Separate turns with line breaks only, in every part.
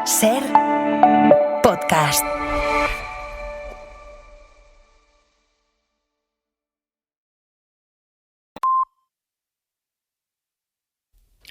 Ser podcast.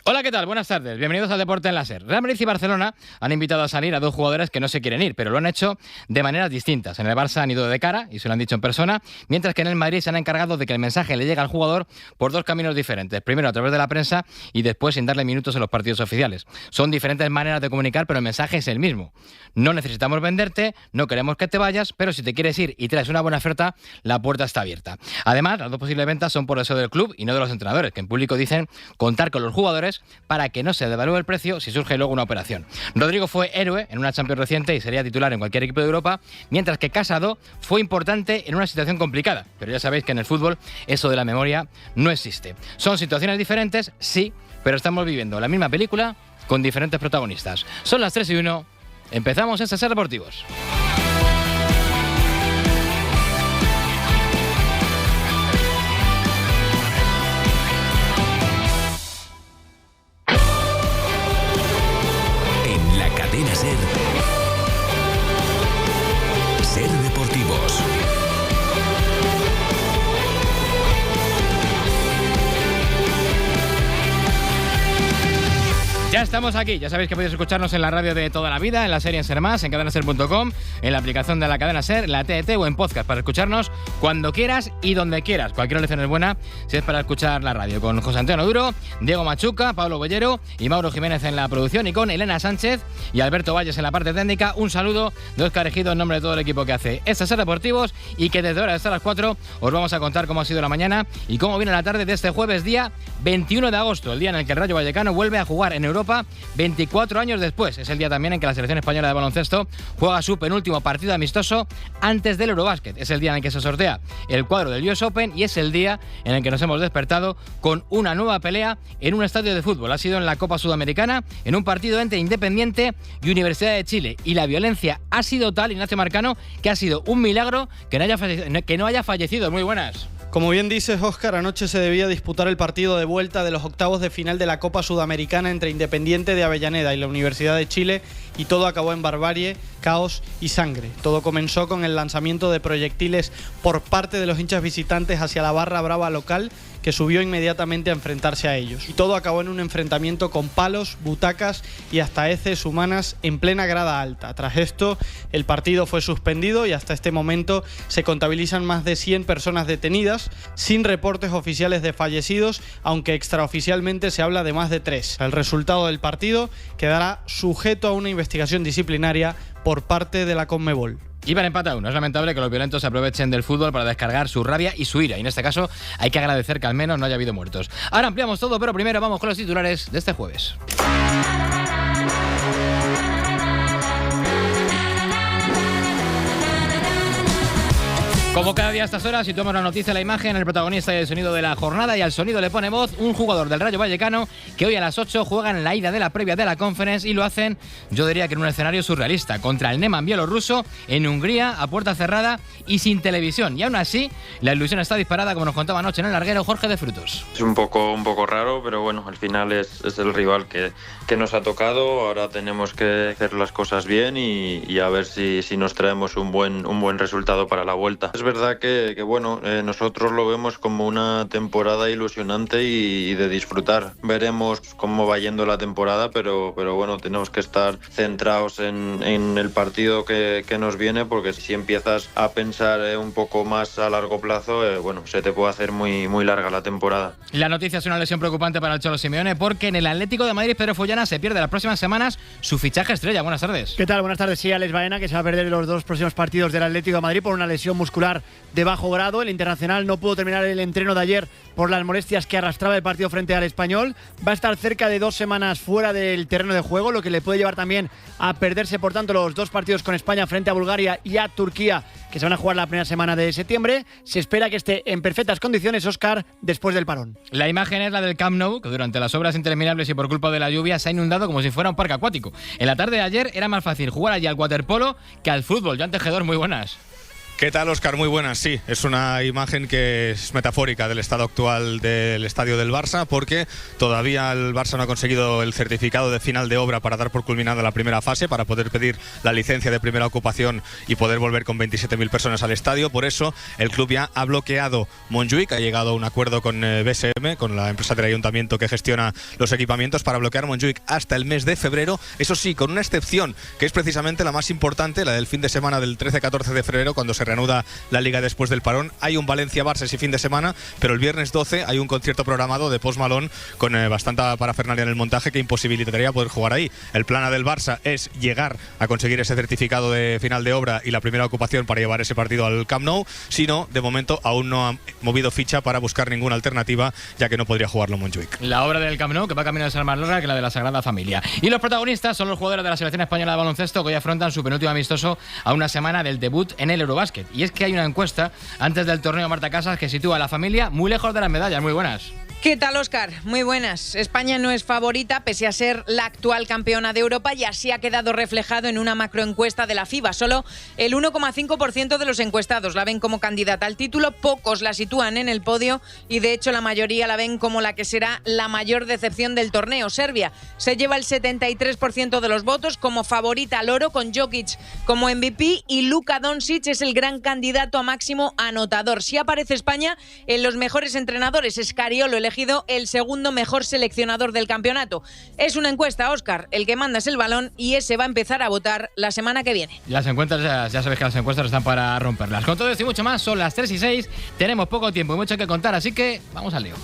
Hola, ¿qué tal? Buenas tardes. Bienvenidos al Deporte en la SER. Real Madrid y Barcelona han invitado a salir a dos jugadores que no se quieren ir, pero lo han hecho de maneras distintas. En el Barça han ido de cara y se lo han dicho en persona, mientras que en el Madrid se han encargado de que el mensaje le llegue al jugador por dos caminos diferentes. Primero a través de la prensa y después sin darle minutos en los partidos oficiales. Son diferentes maneras de comunicar, pero el mensaje es el mismo. No necesitamos venderte, no queremos que te vayas, pero si te quieres ir y traes una buena oferta, la puerta está abierta. Además, las dos posibles ventas son por deseo del club y no de los entrenadores, que en público dicen contar con los jugadores para que no se devalúe el precio si surge luego una operación. Rodrigo fue héroe en una Champions reciente y sería titular en cualquier equipo de Europa, mientras que Casado fue importante en una situación complicada. Pero ya sabéis que en el fútbol eso de la memoria no existe. Son situaciones diferentes, sí, pero estamos viviendo la misma película con diferentes protagonistas. Son las 3:01, empezamos en Ser Deportivos.
Cadena SER. Ser Deportivos.
Ya estamos aquí, ya sabéis que podéis escucharnos en la radio de toda la vida, en la serie en Ser Más, en cadenaser.com, en la aplicación de la cadena Ser, en la TDT o en podcast para escucharnos cuando quieras y donde quieras. Cualquier elección es buena si es para escuchar la radio. Con José Antonio Duro, Diego Machuca, Pablo Bollero y Mauro Jiménez en la producción y con Elena Sánchez y Alberto Valles en la parte técnica. Un saludo de Óscar Ejido en nombre de todo el equipo que hace Ser Deportivos y que desde ahora hasta las 4 os vamos a contar cómo ha sido la mañana y cómo viene la tarde de este jueves día 21 de agosto, el día en el que el Rayo Vallecano vuelve a jugar en Europa 24 años después. Es el día también en que la selección española de baloncesto juega su penúltimo partido amistoso antes del Eurobásquet. Es el día en el que se sortea el cuadro del US Open y es el día en el que nos hemos despertado con una nueva pelea en un estadio de fútbol. Ha sido en la Copa Sudamericana, en un partido entre Independiente y Universidad de Chile. Y la violencia ha sido tal, Ignacio Marcano, que ha sido un milagro que no haya fallecido. Muy buenas.
Como bien dices, Óscar, anoche se debía disputar el partido de vuelta de los octavos de final de la Copa Sudamericana entre Independiente de Avellaneda y la Universidad de Chile y todo acabó en barbarie, caos y sangre. Todo comenzó con el lanzamiento de proyectiles por parte de los hinchas visitantes hacia la barra brava local, que subió inmediatamente a enfrentarse a ellos. Y todo acabó en un enfrentamiento con palos, butacas y hasta heces humanas en plena grada alta. Tras esto, el partido fue suspendido y hasta este momento se contabilizan más de 100 personas detenidas, sin reportes oficiales de fallecidos, aunque extraoficialmente se habla de más de 3. El resultado del partido quedará sujeto a una investigación disciplinaria por parte de la Conmebol.
Iban empatados. Es lamentable que los violentos se aprovechen del fútbol para descargar su rabia y su ira. Y en este caso hay que agradecer que al menos no haya habido muertos. Ahora ampliamos todo, pero primero vamos con los titulares de este jueves. Como cada día a estas horas, situamos la noticia, la imagen, el protagonista y el sonido de la jornada, y al sonido le pone voz un jugador del Rayo Vallecano que hoy a las 8 juegan la ida de la previa de la Conference y lo hacen, yo diría que en un escenario surrealista, contra el Neman bielorruso, en Hungría, a puerta cerrada y sin televisión. Y aún así, la ilusión está disparada, como nos contaba anoche en el larguero Jorge de Frutos.
Es un poco raro, pero bueno, al final es el rival que nos ha tocado. Ahora tenemos que hacer las cosas bien y a ver si nos traemos un buen resultado para la vuelta. Es verdad que bueno, nosotros lo vemos como una temporada ilusionante y de disfrutar. Veremos cómo va yendo la temporada, pero bueno, tenemos que estar centrados en el partido que nos viene, porque si empiezas a pensar un poco más a largo plazo, bueno, se te puede hacer muy larga la temporada.
La noticia es una lesión preocupante para el Cholo Simeone, porque en el Atlético de Madrid Pedro Follana se pierde las próximas semanas su fichaje estrella. Buenas tardes.
¿Qué tal? Buenas tardes. Sí, Alex Baena, que se va a perder los dos próximos partidos del Atlético de Madrid por una lesión muscular de bajo grado. El internacional no pudo terminar el entreno de ayer por las molestias que arrastraba el partido frente al Español. Va a estar cerca de 2 semanas fuera del terreno de juego, lo que le puede llevar también a perderse, por tanto, los dos partidos con España frente a Bulgaria y a Turquía, que se van a jugar la primera semana de septiembre. Se espera que esté en perfectas condiciones, Óscar, después del parón.
La imagen es la del Camp Nou, que durante las obras interminables y por culpa de la lluvia se ha inundado como si fuera un parque acuático. En la tarde de ayer era más fácil jugar allí al waterpolo que al fútbol. Joan Tejedor, muy buenas.
¿Qué tal, Óscar? Muy buenas. Sí, es una imagen que es metafórica del estado actual del estadio del Barça, porque todavía el Barça no ha conseguido el certificado de final de obra para dar por culminada la primera fase, para poder pedir la licencia de primera ocupación y poder volver con 27.000 personas al estadio. Por eso el club ya ha bloqueado Montjuïc, ha llegado a un acuerdo con BSM, con la empresa del ayuntamiento que gestiona los equipamientos, para bloquear Montjuïc hasta el mes de febrero. Eso sí, con una excepción, que es precisamente la más importante, la del fin de semana del 13-14 de febrero, cuando se reanuda la Liga después del parón. Hay un Valencia-Barça ese fin de semana, pero el viernes 12 hay un concierto programado de Post Malone con bastante parafernalia en el montaje que imposibilitaría poder jugar ahí. El plan A del Barça es llegar a conseguir ese certificado de final de obra y la primera ocupación para llevar ese partido al Camp Nou. Si no, de momento aún no han movido ficha para buscar ninguna alternativa, ya que no podría jugarlo Montjuïc.
La obra del Camp Nou, que va camino de ser más larga que la de la Sagrada Familia. Y los protagonistas son los jugadores de la selección española de baloncesto, que hoy afrontan su penúltimo amistoso a una semana del debut en el Eurobásquet. Y es que hay una encuesta antes del torneo, Marta Casas, que sitúa a la familia muy lejos de las medallas. Muy buenas.
¿Qué tal, Óscar? Muy buenas. España no es favorita pese a ser la actual campeona de Europa, y así ha quedado reflejado en una macroencuesta de la FIBA. Solo el 1,5% de los encuestados la ven como candidata al título, pocos la sitúan en el podio y de hecho la mayoría la ven como la que será la mayor decepción del torneo. Serbia se lleva el 73% de los votos como favorita al oro, con Jokic como MVP, y Luka Doncic es el gran candidato a máximo anotador. Si aparece España en los mejores entrenadores, Scariolo elegido el segundo mejor seleccionador del campeonato. Es una encuesta, Óscar, el que manda es el balón y ese va a empezar a votar la semana que viene.
Las encuestas, ya sabéis que las encuestas están para romperlas. Con todo esto y mucho más, son las 3:06, tenemos poco tiempo y mucho que contar, así que vamos al lío.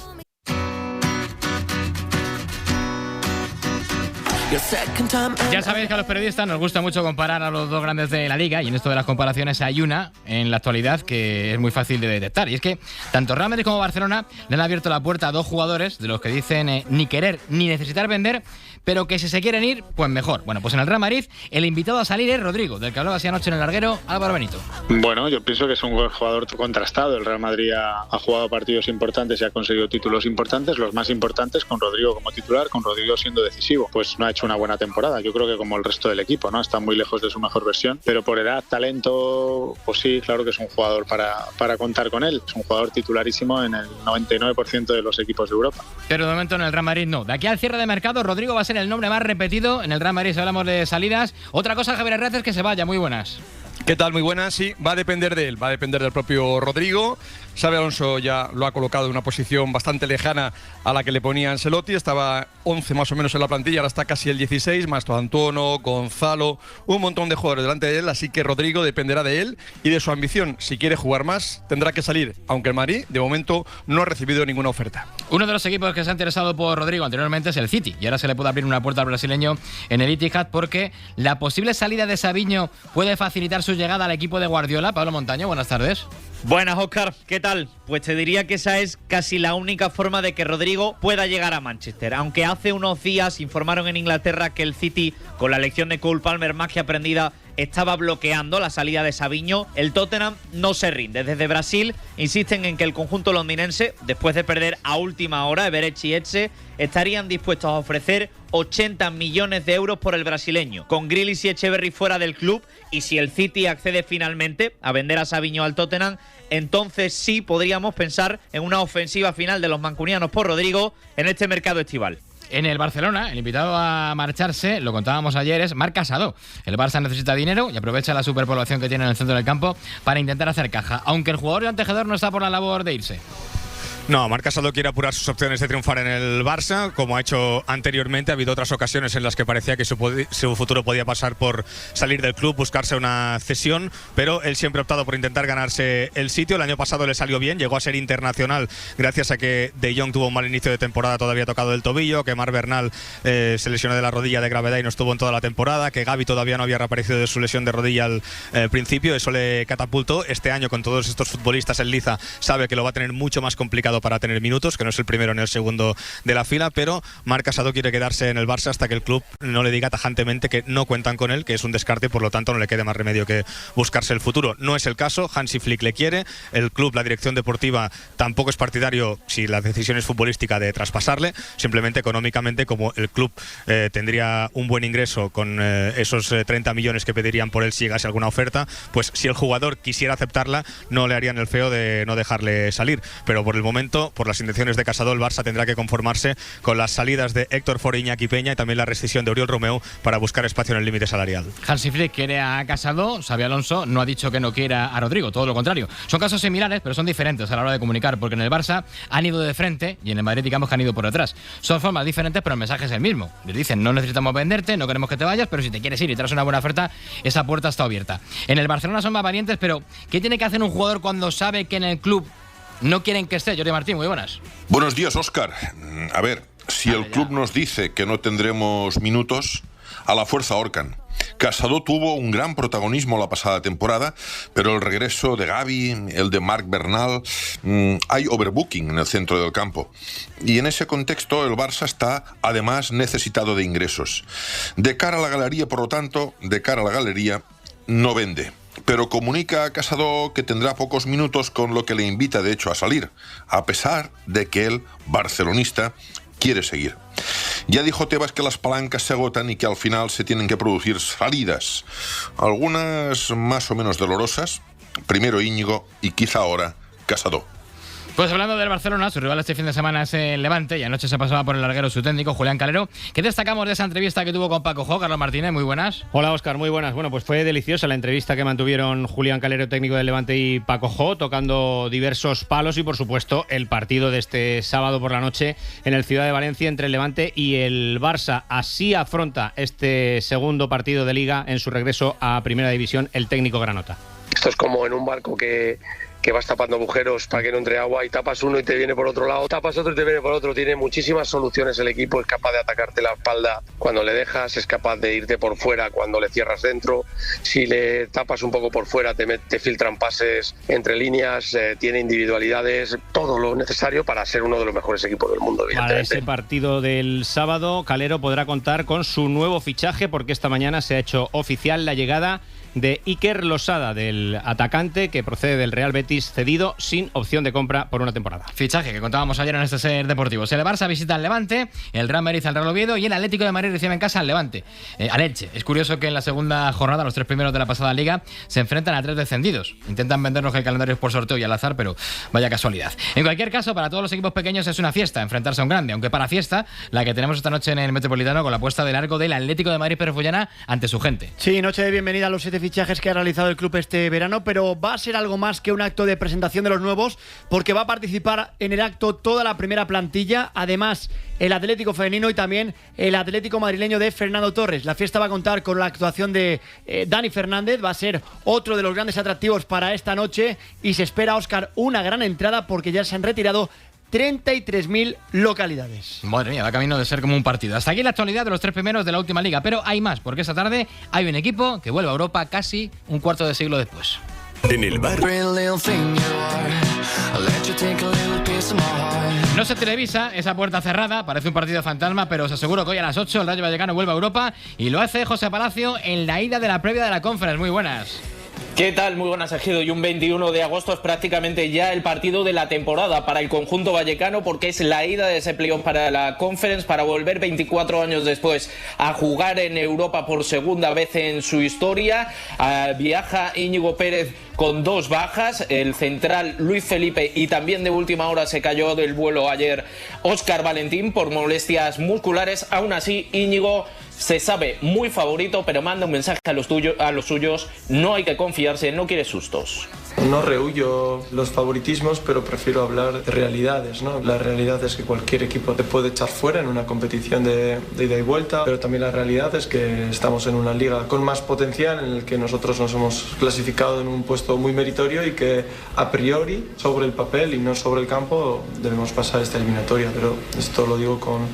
Ya sabéis que a los periodistas nos gusta mucho comparar a los dos grandes de la liga, y en esto de las comparaciones hay una en la actualidad que es muy fácil de detectar, y es que tanto Real Madrid como Barcelona le han abierto la puerta a dos jugadores de los que dicen ni querer ni necesitar vender, pero que si se quieren ir, pues mejor. Bueno, pues en el Real Madrid el invitado a salir es Rodrigo, del que hablaba así anoche en el larguero Álvaro Benito.
Bueno, yo pienso que es un jugador contrastado. El Real Madrid ha jugado partidos importantes y ha conseguido títulos importantes, los más importantes con Rodrigo como titular, con Rodrigo siendo decisivo. Pues no ha hecho una buena temporada, yo creo que como el resto del equipo, ¿no? Está muy lejos de su mejor versión, pero por edad, talento, pues sí, claro que es un jugador para contar con él. Es un jugador titularísimo en el 99% de los equipos de Europa.
Pero de momento en el Real Madrid no. De aquí al cierre de mercado, Rodrigo va a ser el nombre más repetido en el Real Madrid si hablamos de salidas. Otra cosa, Javier Herrera, es que se vaya. Muy buenas.
¿Qué tal? Muy buenas. Sí, va a depender de él, va a depender del propio Rodrigo. Xabi Alonso ya lo ha colocado en una posición bastante lejana a la que le ponía Ancelotti. Estaba 11 más o menos en la plantilla, ahora está casi el 16, Mastro Antono, Gonzalo, un montón de jugadores delante de él, así que Rodrigo dependerá de él y de su ambición. Si quiere jugar más, tendrá que salir, aunque el Madrid de momento no ha recibido ninguna oferta.
Uno de los equipos que se ha interesado por Rodrigo anteriormente es el City, y ahora se le puede abrir una puerta al brasileño en el Etihad, porque la posible salida de Savinho puede facilitar su llegada al equipo de Guardiola. Pablo Montaño, buenas tardes.
Buenas, Óscar, ¿qué tal? Pues te diría que esa es casi la única forma de que Rodrigo pueda llegar a Manchester, aunque hace unos días informaron en Inglaterra que el City, con la elección de Cole Palmer más que aprendida, estaba bloqueando la salida de Savinho. El Tottenham no se rinde. Desde Brasil insisten en que el conjunto londinense, después de perder a última hora Everett y Etxe, estarían dispuestos a ofrecer 80 millones de euros por el brasileño, con Grealish y Echeverry fuera del club. Y si el City accede finalmente a vender a Savinho al Tottenham, entonces sí podríamos pensar en una ofensiva final de los mancunianos por Rodrigo en este mercado estival.
En el Barcelona, el invitado a marcharse, lo contábamos ayer, es Marc Casado. El Barça necesita dinero y aprovecha la superpoblación que tiene en el centro del campo para intentar hacer caja, aunque el jugador Joan Tejedor no está por la labor de irse.
No, Marc Casado quiere apurar sus opciones de triunfar en el Barça, como ha hecho anteriormente. Ha habido otras ocasiones en las que parecía que su futuro podía pasar por salir del club, buscarse una cesión, pero él siempre ha optado por intentar ganarse el sitio. El año pasado le salió bien, llegó a ser internacional gracias a que De Jong tuvo un mal inicio de temporada, todavía tocado del tobillo, que Marc Bernal se lesionó de la rodilla de gravedad y no estuvo en toda la temporada, que Gavi todavía no había reaparecido de su lesión de rodilla al principio. Eso le catapultó. Este año, con todos estos futbolistas en liza, sabe que lo va a tener mucho más complicado cotizado para tener minutos, que no es el primero ni el segundo de la fila, pero Marc Casado quiere quedarse en el Barça hasta que el club no le diga tajantemente que no cuentan con él, que es un descarte y por lo tanto no le quede más remedio que buscarse el futuro. No es el caso, Hansi Flick le quiere, el club, la dirección deportiva tampoco es partidario, si la decisión es futbolística, de traspasarle, simplemente económicamente, como el club tendría un buen ingreso con esos 30 millones que pedirían por él si llegase alguna oferta, pues si el jugador quisiera aceptarla, no le harían el feo de no dejarle salir, pero por el momento, por las intenciones de Casado, el Barça tendrá que conformarse con las salidas de Héctor Ford, Iñaki Peña y también la rescisión de Oriol Romeu para buscar espacio en el límite salarial.
Hansi Flick quiere a Casado, Xabi Alonso no ha dicho que no quiera a Rodrigo, todo lo contrario. Son casos similares, pero son diferentes a la hora de comunicar, porque en el Barça han ido de frente y en el Madrid digamos que han ido por detrás. Son formas diferentes, pero el mensaje es el mismo. Les dicen, no necesitamos venderte, no queremos que te vayas, pero si te quieres ir y traes una buena oferta, esa puerta está abierta. En el Barcelona son más valientes, pero ¿qué tiene que hacer un jugador cuando sabe que en el club no quieren que esté? Jordi Martín, muy buenas.
Buenos días, Óscar. A ver, si el club nos dice que no tendremos minutos, a la fuerza ahorcan. Casado tuvo un gran protagonismo la pasada temporada, pero el regreso de Gavi, el de Marc Bernal, hay overbooking en el centro del campo. Y en ese contexto el Barça está además necesitado de ingresos. De cara a la galería, por lo tanto, no vende. Pero comunica a Casado que tendrá pocos minutos, con lo que le invita de hecho a salir, a pesar de que el barcelonista quiere seguir. Ya dijo Tebas que las palancas se agotan y que al final se tienen que producir salidas, algunas más o menos dolorosas, primero Íñigo y quizá ahora Casado.
Pues hablando del Barcelona, su rival este fin de semana es el Levante y anoche se pasaba por el larguero su técnico, Julián Calero. ¿Qué destacamos de esa entrevista que tuvo con Paco Jo? Carlos Martínez, muy buenas.
Hola, Óscar, muy buenas. Bueno, pues fue deliciosa la entrevista que mantuvieron Julián Calero, técnico del Levante, y Paco Jo, tocando diversos palos y, por supuesto, el partido de este sábado por la noche en el Ciudad de Valencia entre el Levante y el Barça. Así afronta este segundo partido de Liga en su regreso a Primera División el técnico granota.
Esto es como en un barco que vas tapando agujeros para que no entre agua, y tapas uno y te viene por otro lado, tapas otro y te viene por otro. Tiene muchísimas soluciones el equipo, es capaz de atacarte la espalda cuando le dejas, es capaz de irte por fuera cuando le cierras dentro. Si le tapas un poco por fuera te filtran pases entre líneas, tiene individualidades, todo lo necesario para ser uno de los mejores equipos del mundo, evidentemente.
Para ese partido del sábado, Calero podrá contar con su nuevo fichaje, porque esta mañana se ha hecho oficial la llegada de Iker Losada, del atacante que procede del Real Betis, cedido sin opción de compra por una temporada.
Fichaje que contábamos ayer en este Ser Deportivos. El Barça visita al Levante, el Real Madrid al Real Oviedo y el Atlético de Madrid recibe en casa al Levante, al Elche. Es curioso que en la segunda jornada, los tres primeros de la pasada Liga, se enfrentan a tres descendidos. Intentan vendernos que el calendario es por sorteo y al azar, pero vaya casualidad. En cualquier caso, para todos los equipos pequeños es una fiesta enfrentarse a un grande, aunque para fiesta la que tenemos esta noche en el Metropolitano con la puesta del arco del Atlético de Madrid Perfullana ante su gente.
Sí, noche de bienvenida a los 7 fichajes que ha realizado el club este verano, pero va a ser algo más que un acto de presentación de los nuevos, porque va a participar en el acto toda la primera plantilla, además el Atlético femenino y también el Atlético madrileño de Fernando Torres. La fiesta va a contar con la actuación de Dani Fernández, va a ser otro de los grandes atractivos para esta noche y se espera, Óscar, una gran entrada porque ya se han retirado 33.000 localidades.
Madre mía, va camino de ser como un partido. Hasta aquí la actualidad de los tres primeros de la última liga, pero hay más, porque esta tarde hay un equipo que vuelve a Europa casi un cuarto de siglo después.
En el bar.
No se televisa esa puerta cerrada, parece un partido fantasma, pero os aseguro que hoy a las 8 el Rayo Vallecano vuelve a Europa y lo hace José Palacio en la ida de la previa de la Conference. Muy buenas.
¿Qué tal? Muy buenas, Ejido. Y un 21 de agosto es prácticamente ya el partido de la temporada para el conjunto vallecano, porque es la ida de ese playoff para la Conference, para volver 24 años después a jugar en Europa por segunda vez en su historia. Viaja Íñigo Pérez con 2 bajas, el central Luis Felipe, y también de última hora se cayó del vuelo ayer Óscar Valentín por molestias musculares. Aún así, Íñigo se sabe muy favorito, pero manda un mensaje a los suyos: no hay que confiarse, no quiere sustos.
No rehuyo los favoritismos, pero prefiero hablar de realidades, ¿no? La realidad es que cualquier equipo te puede echar fuera en una competición de ida y vuelta, pero también la realidad es que estamos en una liga con más potencial, en el que nosotros nos hemos clasificado en un puesto muy meritorio y que a priori, sobre el papel y no sobre el campo, debemos pasar esta eliminatoria, pero esto lo digo con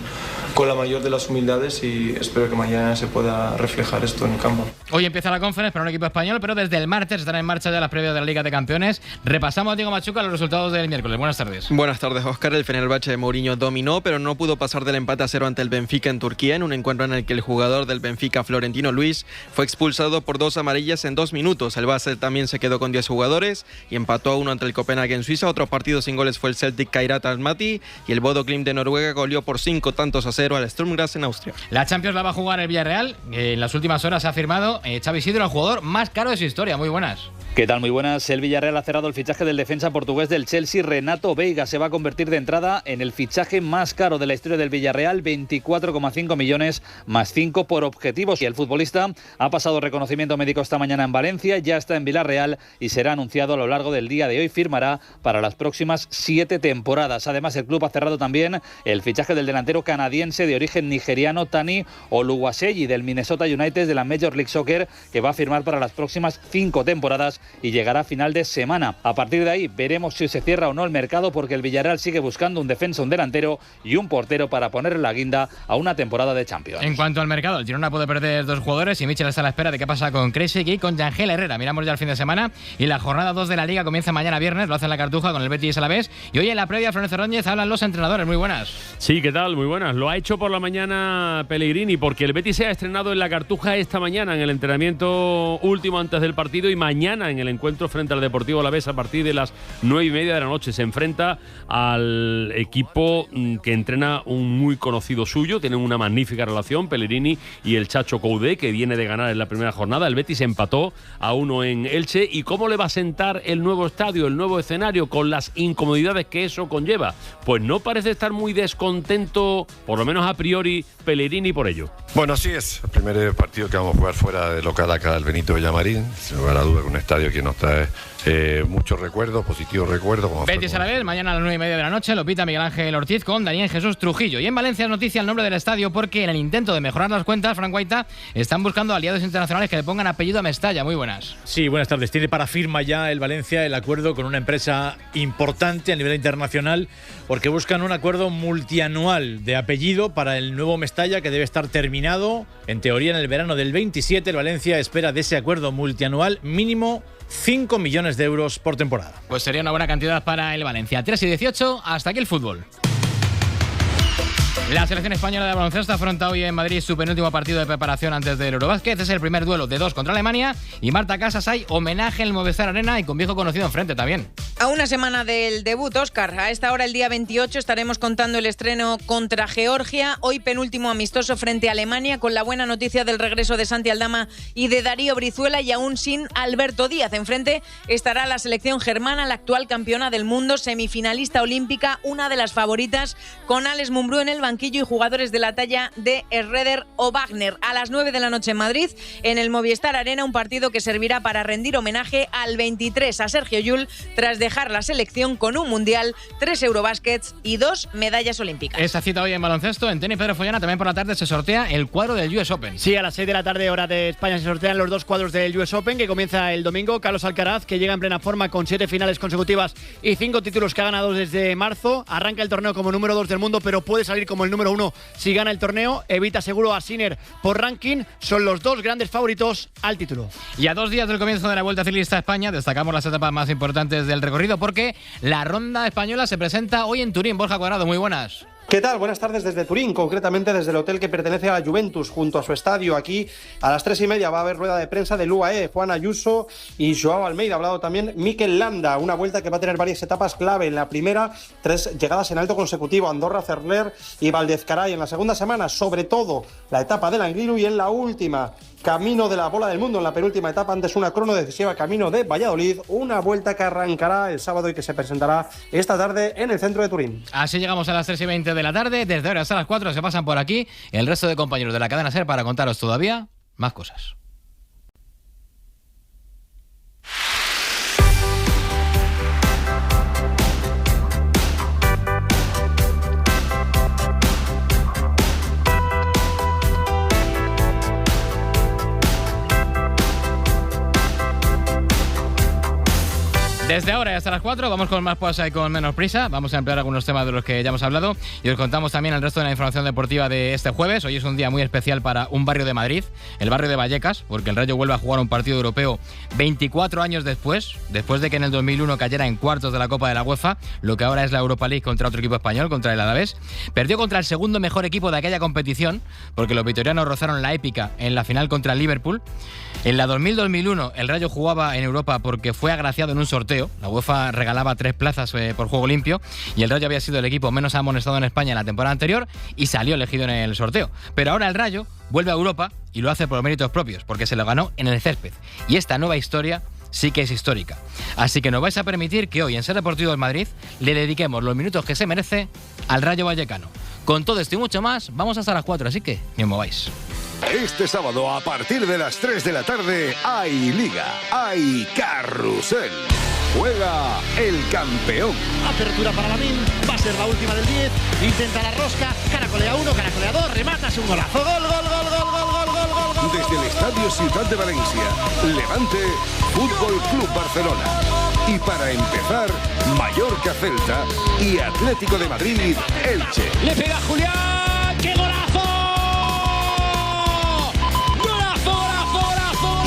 con la mayor de las humildades y espero que mañana se pueda reflejar esto en el campo.
Hoy empieza la Conference para un equipo español, pero desde el martes estarán en marcha ya las previas de la Liga de Campeones. Repasamos, Diego Machuca, los resultados del miércoles. Buenas tardes.
Buenas tardes, Óscar. El Fenerbahce de Mourinho dominó, pero no pudo pasar del empate a 0 ante el Benfica en Turquía, en un encuentro en el que el jugador del Benfica, Florentino Luis, fue expulsado por 2 amarillas en 2 minutos. El Basel también se quedó con 10 jugadores y empató a 1 ante el Copenhague en Suiza. Otro partido sin goles fue el Celtic Kairat Almaty y el Bodo Glimt de Noruega goleó por 5 tantos a 0 al Sturm Graz en Austria.
La Champions la va a jugar el Villarreal. En las últimas horas se ha firmado Xavi Isidro, el jugador más caro de su historia. Muy buenas.
¿Qué tal? Muy buenas. El Villarreal ha cerrado el fichaje del defensa portugués del Chelsea, Renato Veiga. Se va a convertir de entrada en el fichaje más caro de la historia del Villarreal, 24,5 millones más 5 por objetivos. Y el futbolista ha pasado reconocimiento médico esta mañana en Valencia, ya está en Villarreal y será anunciado a lo largo del día de hoy. Firmará para las próximas 7 temporadas. Además, el club ha cerrado también el fichaje del delantero canadiense de origen nigeriano, Tani Oluwaseyi, del Minnesota United de la Major League Soccer, que va a firmar para las próximas 5 temporadas y llegará a final de semana. A partir de ahí veremos si se cierra o no el mercado, porque el Villarreal sigue buscando un defensa, un delantero y un portero para ponerle la guinda a una temporada de Champions.
En cuanto al mercado, el Girona puede perder 2 jugadores y Michel está a la espera de qué pasa con Krejci y con Yangel Herrera. Miramos ya el fin de semana y la jornada 2 de la Liga comienza mañana viernes, lo hace en la Cartuja con el Betis y Alavés. Y hoy en la previa, Florencio Ordóñez, hablan los entrenadores. Muy buenas.
Sí, ¿qué tal? Muy buenas. Lo ha hecho por la mañana Pellegrini, porque el Betis se ha estrenado en la Cartuja esta mañana en el entrenamiento último antes del partido, y mañana en el encuentro frente al Deportivo Alavés a partir de las 9:30 de la noche. Se enfrenta al equipo que entrena un muy conocido suyo. Tienen una magnífica relación, Pellegrini y el Chacho Coudet, que viene de ganar en la primera jornada. El Betis empató a 1 en Elche. ¿Y cómo le va a sentar el nuevo estadio, el nuevo escenario, con las incomodidades que eso conlleva? Pues no parece estar muy descontento, por lo menos a priori, Pellegrini por ello.
Bueno, así es. El primer partido que vamos a jugar fuera de local acá del Benito Villamarín. Sin lugar a duda, un estadio que nos trae muchos recuerdos, positivos recuerdos.
Betis Alavés, mañana a las 9:30 de la noche, lo pita Miguel Ángel Ortiz con Daniel Jesús Trujillo. Y en Valencia es noticia el nombre del estadio, porque en el intento de mejorar las cuentas, Frank Guaita, están buscando aliados internacionales que le pongan apellido a Mestalla. Muy buenas.
Sí, buenas tardes. Tiene para firma ya el Valencia el acuerdo con una empresa importante a nivel internacional, porque buscan un acuerdo multianual de apellido para el nuevo Mestalla, que debe estar terminado, en teoría, en el verano del 27. El Valencia espera de ese acuerdo multianual mínimo 5 millones de euros por temporada.
Pues sería una buena cantidad para el Valencia. 3:18, hasta aquí el fútbol. La selección española de baloncesto afronta hoy en Madrid su penúltimo partido de preparación antes del Eurobásquet. Es el primer duelo de 2 contra Alemania. Y Marta Casas, hay homenaje en el Movistar Arena y con viejo conocido enfrente también.
A una semana del debut, Óscar. A esta hora, el día 28, estaremos contando el estreno contra Georgia. Hoy penúltimo amistoso frente a Alemania, con la buena noticia del regreso de Santi Aldama y de Darío Brizuela, y aún sin Alberto Díaz. Enfrente estará la selección germana, la actual campeona del mundo, semifinalista olímpica, una de las favoritas, con Alex Mumbrú en el banquillo y jugadores de la talla de Schroeder o Wagner. A las 9 de la noche en Madrid, en el Movistar Arena, un partido que servirá para rendir homenaje al 23, a Sergio Llull, tras dejar la selección con un mundial, 3 Eurobáskets y 2 medallas olímpicas.
Esa cita hoy en baloncesto. En tenis, Pedro Follana, también por la tarde se sortea el cuadro del US Open.
Sí, a las 6 de la tarde, hora de España, se sortean los 2 cuadros del US Open, que comienza el domingo. Carlos Alcaraz, que llega en plena forma con 7 finales consecutivas y 5 títulos que ha ganado desde marzo. Arranca el torneo como número 2 del mundo, pero puede salir como el número 1 si gana el torneo. Evita seguro a Sinner por ranking. Son los 2 grandes favoritos al título.
Y a 2 días del comienzo de la Vuelta Ciclista a España, destacamos las etapas más importantes del recorrido, porque la ronda española se presenta hoy en Turín. Borja Cuadrado, muy buenas.
¿Qué tal? Buenas tardes desde Turín, concretamente desde el hotel que pertenece a la Juventus, junto a su estadio. Aquí a las 3:30 va a haber rueda de prensa del UAE, Juan Ayuso y Joao Almeida. Ha hablado también Mikel Landa, una vuelta que va a tener varias etapas clave. En la primera, 3 llegadas en alto consecutivo, Andorra, Cerler y Valdezcaray. En la segunda semana, sobre todo, la etapa del Angliru, y en la última, camino de la bola del mundo, en la penúltima etapa, antes una crono decisiva, camino de Valladolid, una vuelta que arrancará el sábado y que se presentará esta tarde en el centro de Turín.
Así llegamos a las 3:20 de la tarde. Desde ahora hasta las 4 se pasan por aquí el resto de compañeros de la cadena SER para contaros todavía más cosas. Desde ahora y hasta las 4 vamos con más pausa y con menos prisa. Vamos a ampliar algunos temas de los que ya hemos hablado y os contamos también el resto de la información deportiva de este jueves. Hoy es un día muy especial para un barrio de Madrid, el barrio de Vallecas, porque el Rayo vuelve a jugar un partido europeo 24 años después de que en el 2001 cayera en cuartos de la Copa de la UEFA, lo que ahora es la Europa League, contra otro equipo español, contra el Alavés. Perdió contra el segundo mejor equipo de aquella competición, porque los vitorianos rozaron la épica en la final contra el Liverpool. En la 2000-2001 el Rayo jugaba en Europa porque fue agraciado en un sorteo. La UEFA regalaba 3 plazas por juego limpio y el Rayo había sido el equipo menos amonestado en España en la temporada anterior y salió elegido en el sorteo. Pero ahora el Rayo vuelve a Europa y lo hace por méritos propios, porque se lo ganó en el césped. Y esta nueva historia sí que es histórica. Así que nos vais a permitir que hoy en Ser Deportivo del Madrid le dediquemos los minutos que se merece al Rayo Vallecano. Con todo esto y mucho más, vamos hasta las 4, así que ni os mováis.
Este sábado, a partir de las 3 de la tarde, hay Liga, hay Carrusel. Juega el campeón.
Apertura para Lamín, va a ser la última del 10, intenta la rosca, caracolea 1, caracolea 2, remata, es un golazo. Gol, gol, gol, gol, gol, gol, gol, gol, gol.
Desde el Estadio Ciudad de Valencia, Levante, Fútbol Club Barcelona. Y para empezar, Mallorca Celta y Atlético de Madrid Elche.
Le pega Julián, ¡qué golazo!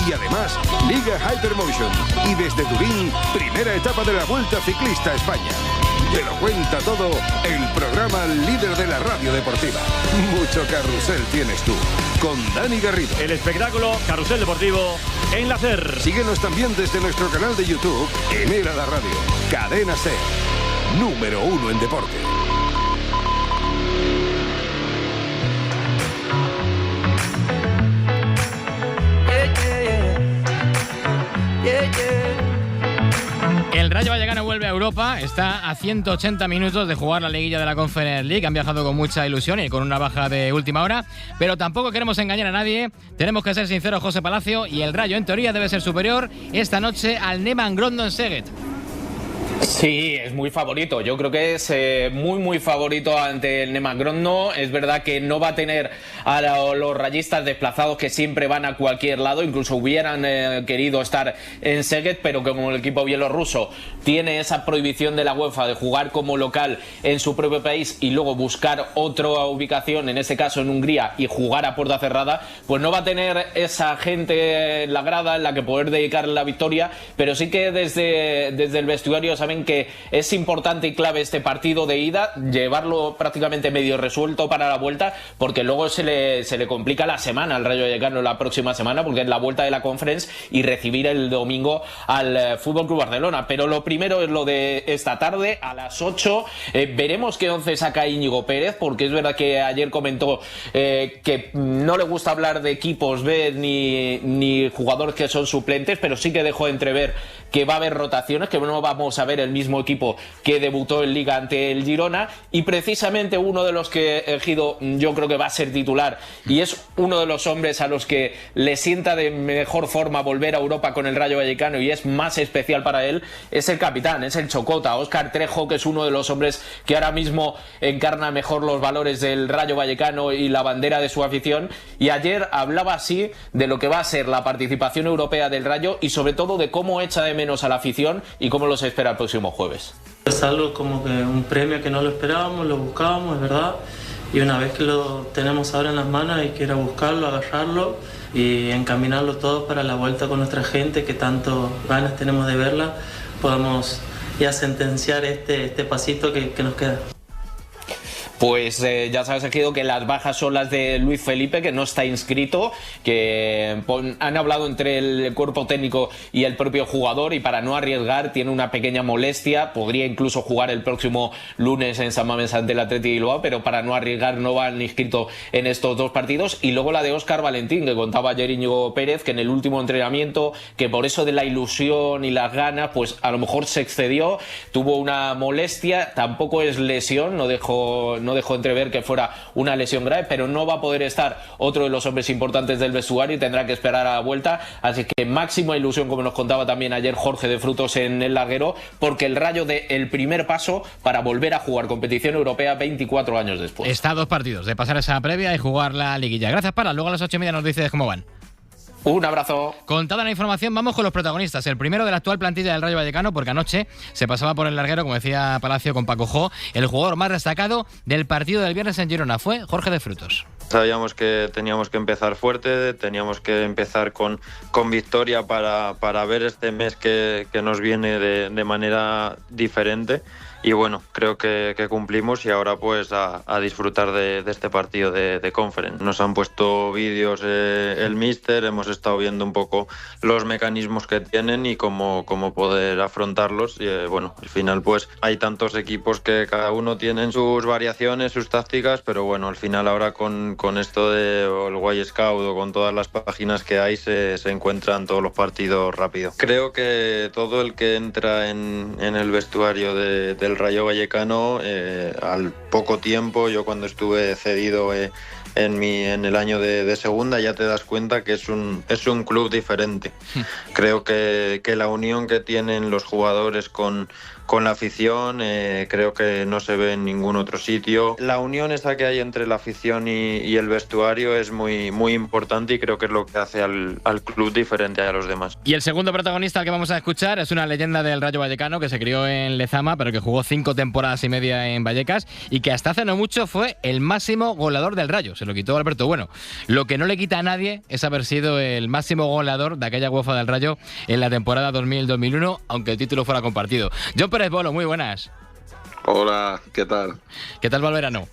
Y además, Liga Hypermotion. Y desde Turín, primera etapa de la Vuelta Ciclista a España. Te lo cuenta todo el programa líder de la radio deportiva. Mucho carrusel tienes tú. Con Dani Garrido.
El espectáculo Carrusel Deportivo en la SER.
Síguenos también desde nuestro canal de YouTube, en Era la Radio. Cadena SER. Número 1 en deporte.
El Rayo Vallecano vuelve a Europa, está a 180 minutos de jugar la liguilla de la Conference League. Han viajado con mucha ilusión y con una baja de última hora, pero tampoco queremos engañar a nadie. Tenemos que ser sinceros, José Palacio, y el Rayo en teoría debe ser superior esta noche al Nemanja Grodno en Szeged.
Sí, es muy favorito. Yo creo que es muy favorito ante el Nemanja Grodno. Es verdad que no va a tener a los rayistas desplazados que siempre van a cualquier lado. Incluso hubieran querido estar en Szeged, pero que como el equipo bielorruso tiene esa prohibición de la UEFA de jugar como local en su propio país y luego buscar otra ubicación, en este caso en Hungría, y jugar a puerta cerrada, pues no va a tener esa gente en la grada en la que poder dedicar la victoria. Pero sí que desde el vestuario saben que es importante y clave este partido de ida, llevarlo prácticamente medio resuelto para la vuelta, porque luego se le complica la semana al Rayo Vallecano la próxima semana, porque es la vuelta de la Conference y recibir el domingo al Fútbol Club Barcelona. Pero lo primero es lo de esta tarde a las 8. Veremos qué 11 saca Íñigo Pérez, porque es verdad que ayer comentó que no le gusta hablar de equipos B ni jugadores que son suplentes, pero sí que dejó entrever que va a haber rotaciones, que no vamos a ver el mismo equipo que debutó en Liga ante el Girona, y precisamente uno de los que Ejido yo creo que va a ser titular y es uno de los hombres a los que le sienta de mejor forma volver a Europa con el Rayo Vallecano y es más especial para él, es el capitán, es el Chocota, Óscar Trejo, que es uno de los hombres que ahora mismo encarna mejor los valores del Rayo Vallecano y la bandera de su afición, y ayer hablaba así de lo que va a ser la participación europea del Rayo y sobre todo de cómo echa de menos a la afición y cómo los espera el próximo jueves.
Es algo como que un premio que no lo esperábamos, lo buscábamos, es verdad, y una vez que lo tenemos ahora en las manos hay que ir a buscarlo, agarrarlo y encaminarlo todo para la vuelta con nuestra gente, que tanto ganas tenemos de verla, podamos ya sentenciar este pasito que nos queda.
Pues ya sabes, Ejido, que las bajas son las de Luis Felipe, que no está inscrito, que han hablado entre el cuerpo técnico y el propio jugador, y para no arriesgar tiene una pequeña molestia, podría incluso jugar el próximo lunes en San Mamés ante el Athletic Bilbao, pero para no arriesgar no van inscrito en estos dos partidos. Y luego la de Óscar Valentín, que contaba ayer Íñigo Pérez, que en el último entrenamiento, que por eso de la ilusión y las ganas, pues a lo mejor se excedió, tuvo una molestia, tampoco es lesión, no dejó entrever que fuera una lesión grave, pero no va a poder estar otro de los hombres importantes del vestuario y tendrá que esperar a la vuelta, así que máxima ilusión, como nos contaba también ayer Jorge de Frutos en el larguero, porque el Rayo dé el primer paso para volver a jugar competición europea 24 años después.
Está a 2 partidos de pasar esa previa y jugar la liguilla. Gracias, Para. Luego a las 8:30 nos dices cómo van.
Un abrazo.
Con toda la información, vamos con los protagonistas. El primero de la actual plantilla del Rayo Vallecano, porque anoche se pasaba por el larguero, como decía Palacio, con Paco Jo. El jugador más destacado del partido del viernes en Girona fue Jorge de Frutos.
Sabíamos que teníamos que empezar fuerte, teníamos que empezar con victoria para ver este mes que nos viene de manera diferente. Y bueno, creo que cumplimos y ahora pues a disfrutar de este partido de Conference. Nos han puesto vídeos el míster, hemos estado viendo un poco los mecanismos que tienen y cómo poder afrontarlos. Y bueno, al final pues hay tantos equipos que cada uno tienen sus variaciones, sus tácticas, pero bueno, al final ahora con esto de el Y Scout o con todas las páginas que hay se encuentran todos los partidos rápido. Creo que todo el que entra en el vestuario del Rayo Vallecano, al poco tiempo, yo cuando estuve cedido en el año de segunda, ya te das cuenta que es un club diferente. Creo que la unión que tienen los jugadores con la afición, creo que no se ve en ningún otro sitio. La unión esa que hay entre la afición y el vestuario es muy, muy importante y creo que es lo que hace al club diferente a los demás.
Y el segundo protagonista al que vamos a escuchar es una leyenda del Rayo Vallecano que se crió en Lezama, pero que jugó 5 temporadas y media en Vallecas y que hasta hace no mucho fue el máximo goleador del Rayo. Se lo quitó Alberto Bueno. Lo que no le quita a nadie es haber sido el máximo goleador de aquella UEFA del Rayo en la temporada 2000-2001, aunque el título fuera compartido. John Pérez Bolo, muy buenas.
Hola, ¿qué tal?
¿Qué tal va el verano?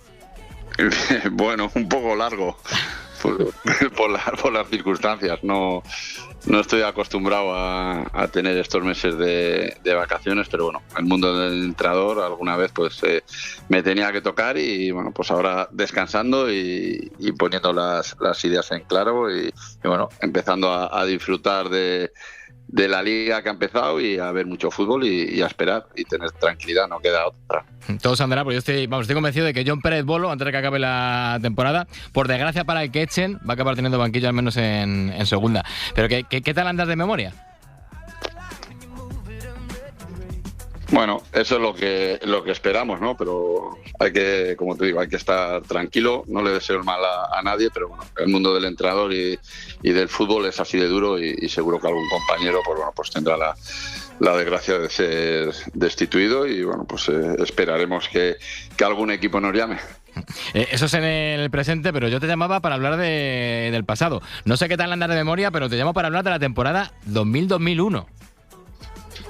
Bueno, un poco largo por las circunstancias. No estoy acostumbrado a tener estos meses de vacaciones, pero bueno, el mundo del entrenador alguna vez pues me tenía que tocar y bueno, pues ahora descansando y poniendo las ideas en claro y bueno, empezando a disfrutar de la liga que ha empezado y a ver mucho fútbol y a esperar y tener tranquilidad, no queda otra.
Todo se andará, porque yo estoy convencido de que John Pérez Bolo, antes de que acabe la temporada, por desgracia para el que echen, va a acabar teniendo banquillo al menos en segunda. Pero ¿qué tal andas de memoria?
Bueno, eso es lo que esperamos, ¿no? Pero hay que, como te digo, hay que estar tranquilo, no le deseo el mal a nadie, pero bueno, el mundo del entrenador y del fútbol es así de duro y seguro que algún compañero pues tendrá la desgracia de ser destituido y bueno, pues esperaremos que algún equipo nos llame.
Eso es en el presente, pero yo te llamaba para hablar del pasado. No sé qué tal andar de memoria, pero te llamo para hablar de la temporada 2000-2001.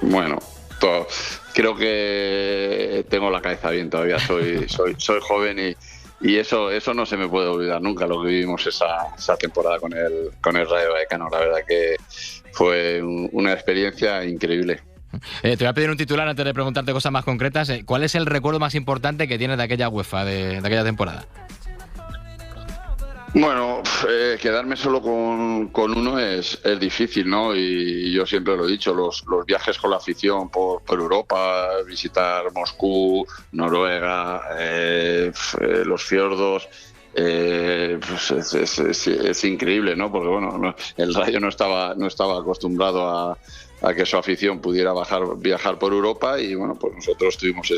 Bueno, creo que tengo la cabeza bien todavía, soy joven y eso no se me puede olvidar nunca, lo que vivimos esa temporada con el Rayo Vallecano. La verdad que fue una experiencia increíble.
Te voy a pedir un titular antes de preguntarte cosas más concretas. ¿Cuál es el recuerdo más importante que tienes de aquella UEFA, de aquella temporada?
Bueno, quedarme solo con uno es difícil, ¿no? Y yo siempre lo he dicho, los viajes con la afición por Europa, visitar Moscú, Noruega, los fiordos, pues es increíble, ¿no? Porque bueno, el Rayo no estaba acostumbrado a que su afición pudiera viajar por Europa y bueno, pues nosotros tuvimos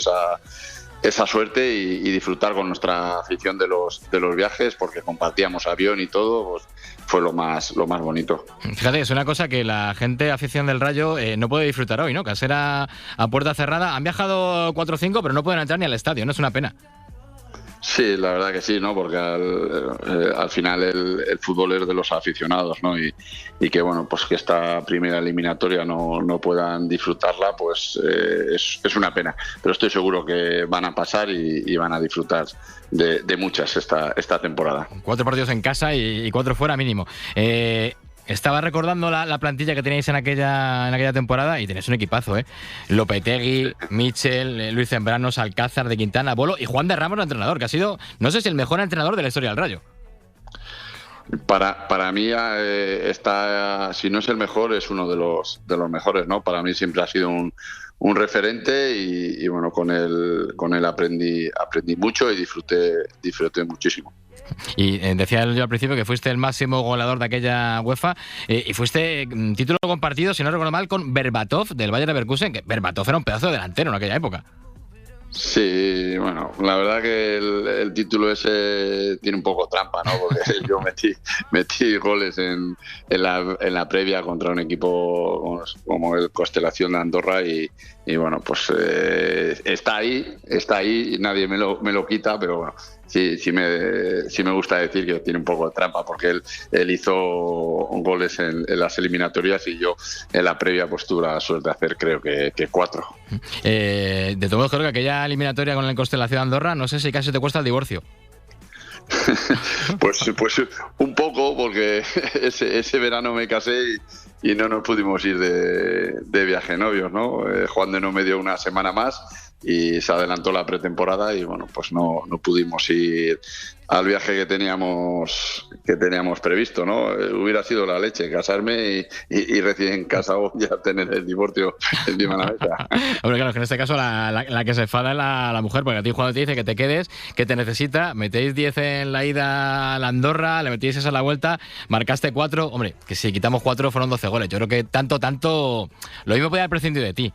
esa suerte y disfrutar con nuestra afición de los viajes, porque compartíamos avión y todo, pues fue lo más bonito.
Fíjate, es una cosa que la gente afición del Rayo no puede disfrutar hoy, ¿no? Que al ser a puerta cerrada, han viajado 4 o 5, pero no pueden entrar ni al estadio, ¿no? Es una pena.
Sí, la verdad que sí, ¿no? Porque al final el fútbol es de los aficionados, ¿no? Y que, bueno, pues que esta primera eliminatoria no puedan disfrutarla, pues es una pena. Pero estoy seguro que van a pasar y van a disfrutar de muchas esta temporada. 4
partidos en casa y 4 fuera mínimo. Estaba recordando la plantilla que teníais en aquella temporada y tenéis un equipazo, ¿eh? Lopetegui, Michel, Luis Zambranos, Alcázar, de Quintana, Bolo y Juan de Ramos, el entrenador, que ha sido, no sé si el mejor entrenador de la historia del Rayo.
Para mí está, si no es el mejor, es uno de los mejores, ¿no? Para mí siempre ha sido un referente y bueno, con él aprendí mucho y disfruté muchísimo.
Y decía yo al principio que fuiste el máximo goleador de aquella UEFA y fuiste título compartido, si no recuerdo mal, con Berbatov del Bayer Leverkusen, que Berbatov era un pedazo de delantero en aquella época.
Sí, bueno, la verdad que el título ese tiene un poco trampa, ¿no? Porque yo metí goles en la previa contra un equipo como el Constelación de Andorra y bueno, pues está ahí, y nadie me lo quita, pero bueno, sí me gusta decir que tiene un poco de trampa, porque él hizo goles en las eliminatorias y yo en la previa pues tuve la suerte de hacer creo que 4.
De todos modos, creo que aquella eliminatoria con el Constelación de Andorra, no sé si casi te cuesta el divorcio.
Pues un poco, porque ese verano me casé y no nos pudimos ir de viaje novios, ¿no? Juan de no me dio una semana más y se adelantó la pretemporada y bueno, pues no pudimos ir al viaje que teníamos previsto, ¿no? Hubiera sido la leche casarme y recién casado ya tener el divorcio encima de la mesa.
Hombre, claro, que en este caso la que se enfada es la mujer, porque a ti Juan te dice que te quedes, que te necesita, metéis 10 en la ida a la Andorra, le metéis esa a la vuelta, marcaste 4, hombre, que si quitamos 4 fueron 12 goles. Yo creo que tanto, lo mismo podía haber prescindido de ti.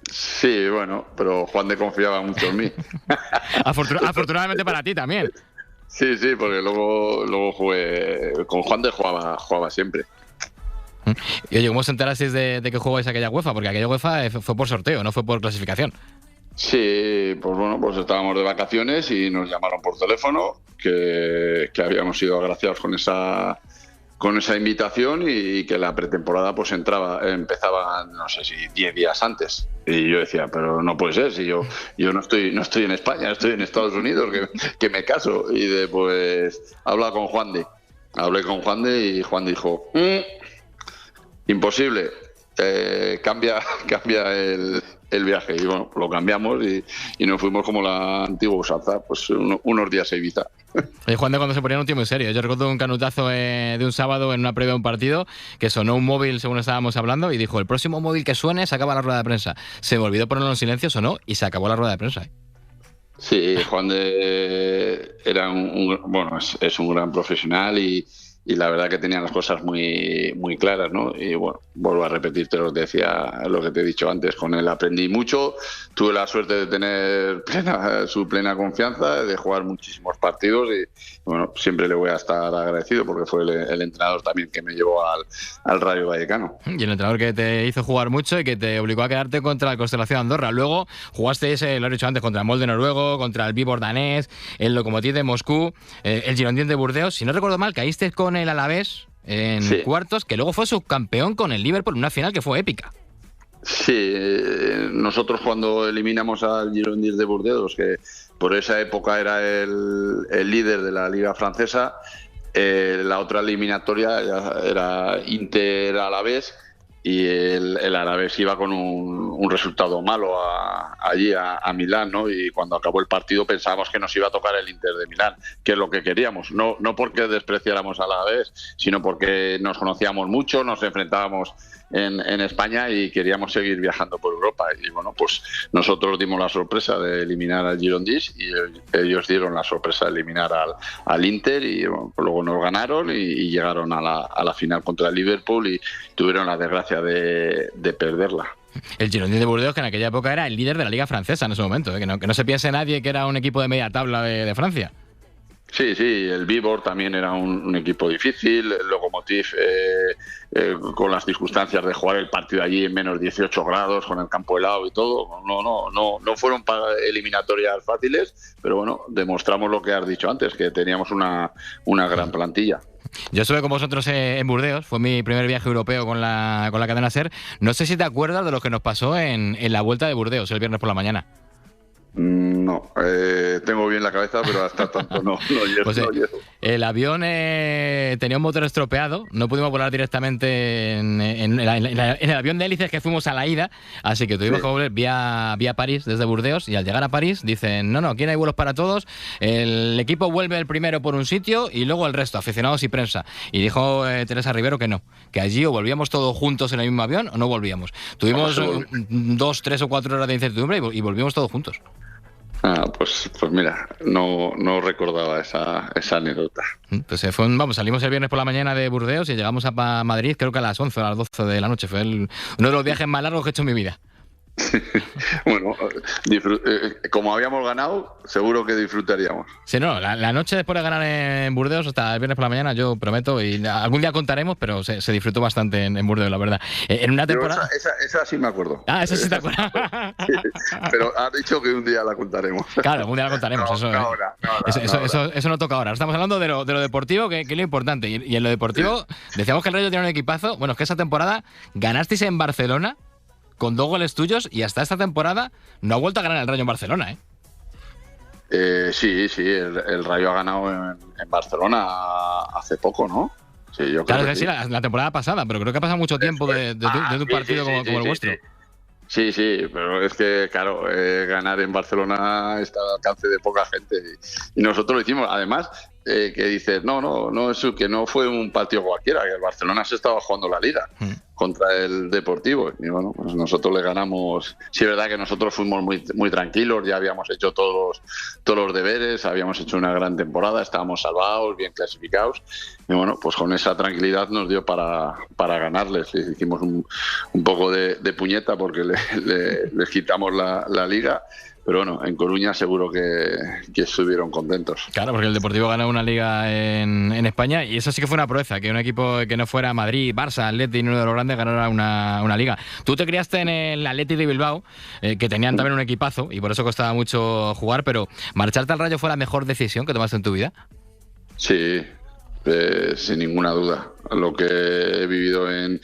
Sí, bueno, pero Juan de confiaba mucho en mí.
Afortunadamente para ti también.
Sí, porque luego jugué con Juan de jugaba siempre.
Y oye, ¿cómo os enterasteis de que jugabais aquella UEFA? Porque aquella UEFA fue por sorteo, no fue por clasificación.
Sí, pues bueno, pues estábamos de vacaciones y nos llamaron por teléfono que habíamos sido agraciados con esa invitación y que la pretemporada pues empezaba, no sé si 10 días antes. Y yo decía, pero no puede ser, si yo no estoy en España, estoy en Estados Unidos, que me caso. Y después hablé con Juan de y Juan dijo, imposible, cambia el viaje. Y bueno, lo cambiamos y nos fuimos como la antigua usanza, pues unos días a Ibiza.
Juan de cuando se ponía un tío muy serio. Yo recuerdo un canutazo de un sábado en una previa de un partido que sonó un móvil según estábamos hablando y dijo, el próximo móvil que suene se acaba la rueda de prensa. Se me olvidó ponerlo en silencio, sonó y se acabó la rueda de prensa.
Sí, Juan de era es un gran profesional y la verdad que tenía las cosas muy, muy claras, ¿no? Y bueno, vuelvo a repetirte lo que te he dicho antes, con él aprendí mucho, tuve la suerte de tener su plena confianza, de jugar muchísimos partidos y bueno, siempre le voy a estar agradecido porque fue el entrenador también que me llevó al Rayo Vallecano.
Y el entrenador que te hizo jugar mucho y que te obligó a quedarte contra el Constelación de Andorra. Luego jugaste lo he dicho antes, contra el Molde noruego, contra el Vibor danés, el Lokomotiv de Moscú, el Girondins de Burdeos. Si no recuerdo mal, caíste con el Alavés en cuartos, que luego fue subcampeón con el Liverpool en una final que fue épica.
Sí, nosotros cuando eliminamos al Girondins de Burdeos, que por esa época era el líder de la Liga Francesa, la otra eliminatoria era Inter-Alavés y el Alavés iba con un resultado malo allí a Milán, ¿no? Y cuando acabó el partido pensábamos que nos iba a tocar el Inter de Milán, que es lo que queríamos, no porque despreciáramos al Alavés, sino porque nos conocíamos mucho, nos enfrentábamos en España y queríamos seguir viajando por Europa. Y bueno, pues nosotros dimos la sorpresa de eliminar al Girondins y ellos dieron la sorpresa de eliminar al Inter y bueno, pues luego nos ganaron y llegaron a la final contra el Liverpool y tuvieron la desgracia de perderla.
El Girondins de Burdeos, que en aquella época era el líder de la Liga Francesa en ese momento, que no se piense nadie que era un equipo de media tabla de Francia.
Sí, el Vibor también era un equipo difícil, el Lokomotiv con las circunstancias de jugar el partido allí en menos 18 grados, con el campo helado y todo, no fueron eliminatorias fáciles, pero bueno, demostramos lo que has dicho antes, que teníamos una gran plantilla.
Yo estuve con vosotros en Burdeos, fue mi primer viaje europeo con la cadena SER. No sé si te acuerdas de lo que nos pasó en la vuelta de Burdeos el viernes por la mañana.
No, tengo bien la cabeza, pero hasta tanto no llego.
Pues, el avión tenía un motor estropeado, no pudimos volar directamente en el avión de hélices que fuimos a la ida, así que tuvimos que volver vía París desde Burdeos y al llegar a París dicen, no, aquí no hay vuelos para todos, el equipo vuelve el primero por un sitio y luego el resto, aficionados y prensa. Y dijo Teresa Rivero que no, que allí o volvíamos todos juntos en el mismo avión o no volvíamos. Tuvimos 2, 3 o 4 horas de incertidumbre y volvimos todos juntos.
Pues mira, no recordaba esa anécdota.
Pues salimos el viernes por la mañana de Burdeos y llegamos a Madrid creo que a las 11 o a las 12 de la noche. Fue uno de los viajes más largos que he hecho en mi vida.
Bueno, como habíamos ganado, seguro que disfrutaríamos.
Sí, no, la noche después de ganar en Burdeos hasta el viernes por la mañana, yo prometo, y algún día contaremos, pero se disfrutó bastante en Burdeos, la verdad. En una temporada...
Esa sí me acuerdo.
Ah, esa sí te acuerdas.
Sí, pero has dicho que un día la contaremos.
Claro, algún día la contaremos. Eso no toca ahora. Estamos hablando de lo deportivo, que es lo importante. Y en lo deportivo, decíamos que el Rayo tiene un equipazo. Bueno, es que esa temporada ganasteis en Barcelona con 2 goles tuyos y hasta esta temporada no ha vuelto a ganar el Rayo en Barcelona, ¿eh?
Sí, el Rayo ha ganado en Barcelona hace poco, ¿no? Sí, yo creo que sí.
La temporada pasada, pero creo que ha pasado mucho tiempo de un partido como el vuestro.
Sí, pero es que, claro, ganar en Barcelona está al alcance de poca gente y nosotros lo hicimos. Además, que dices, no, eso que no fue un partido cualquiera, que el Barcelona se estaba jugando la Liga contra el Deportivo. Y bueno, pues nosotros le ganamos. Sí, es verdad que nosotros fuimos muy tranquilos, ya habíamos hecho todos los deberes, habíamos hecho una gran temporada, estábamos salvados, bien clasificados. Y bueno, pues con esa tranquilidad nos dio para ganarles. Hicimos un poco de puñeta porque les quitamos la Liga. Pero bueno, en Coruña seguro que estuvieron contentos.
Claro, porque el Deportivo ganó una liga en España y eso sí que fue una proeza, que un equipo que no fuera Madrid, Barça, Atleti, uno de los grandes, ganara una liga. Tú te criaste en el Atleti de Bilbao, que tenían también un equipazo y por eso costaba mucho jugar, pero ¿marcharte al Rayo fue la mejor decisión que tomaste en tu vida?
Sí, sin ninguna duda. Lo que he vivido en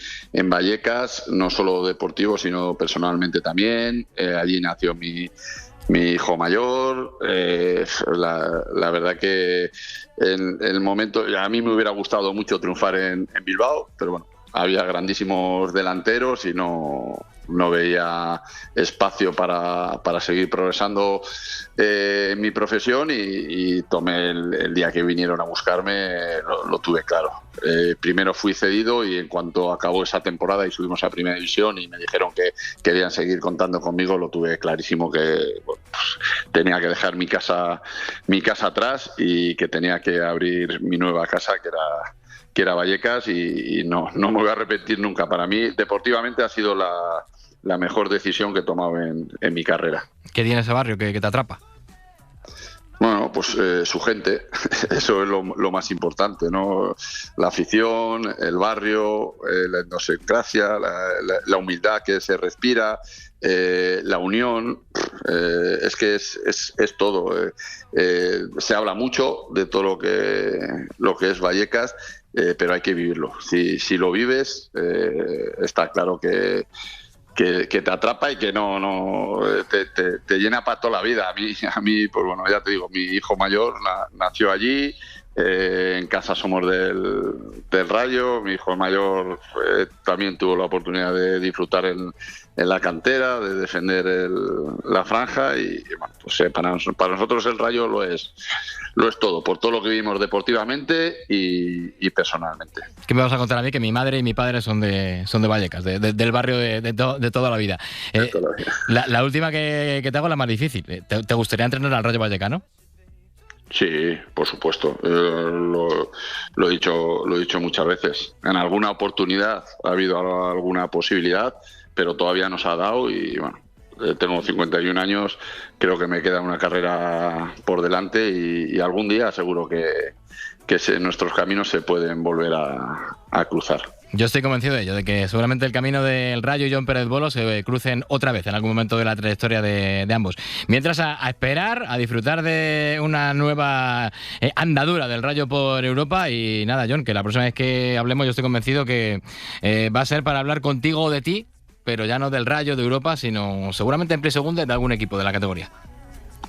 Vallecas, no solo deportivo, sino personalmente también. Allí nació mi hijo mayor. La verdad que en el momento, a mí me hubiera gustado mucho triunfar en Bilbao, pero bueno, había grandísimos delanteros y no veía espacio para seguir progresando en mi profesión y tomé el día que vinieron a buscarme, lo tuve claro. Primero fui cedido y en cuanto acabó esa temporada y subimos a Primera División y me dijeron que querían seguir contando conmigo, lo tuve clarísimo que pues, tenía que dejar mi casa atrás y que tenía que abrir mi nueva casa, que era Vallecas, y no me voy a arrepentir nunca. Para mí, deportivamente, ha sido la mejor decisión que he tomado en mi carrera.
¿Qué tiene ese barrio que te atrapa?
Bueno, pues su gente, eso es lo más importante, ¿no? La afición, el barrio, la idiosincrasia, la humildad que se respira, la unión, es que es todo. Se habla mucho de todo lo que es Vallecas, pero hay que vivirlo. Si lo vives, está claro que te atrapa y que no te llena para toda la vida. A mí, pues bueno, ya te digo, mi hijo mayor nació allí, en casa somos del Rayo, mi hijo mayor también tuvo la oportunidad de disfrutar en la cantera, de defender la franja y bueno, pues para nosotros el Rayo lo es todo, por todo lo que vivimos deportivamente y personalmente.
¿Qué me vas a contar a mí? Que mi madre y mi padre son de Vallecas, del barrio de toda la vida. La última que te hago es la más difícil. ¿Te gustaría entrenar al Rayo Vallecano?
Sí, por supuesto. Lo he dicho muchas veces. En alguna oportunidad ha habido alguna posibilidad, pero todavía no se ha dado y bueno, tengo 51 años, creo que me queda una carrera por delante y algún día seguro que nuestros caminos se pueden volver a cruzar.
Yo estoy convencido de ello, de que seguramente el camino del Rayo y John Pérez Bolo se crucen otra vez en algún momento de la trayectoria de ambos. Mientras a esperar, a disfrutar de una nueva andadura del Rayo por Europa y nada, John, que la próxima vez que hablemos yo estoy convencido que va a ser para hablar contigo o de ti, pero ya no del Rayo, de Europa, sino seguramente en pre-segunda de algún equipo de la categoría.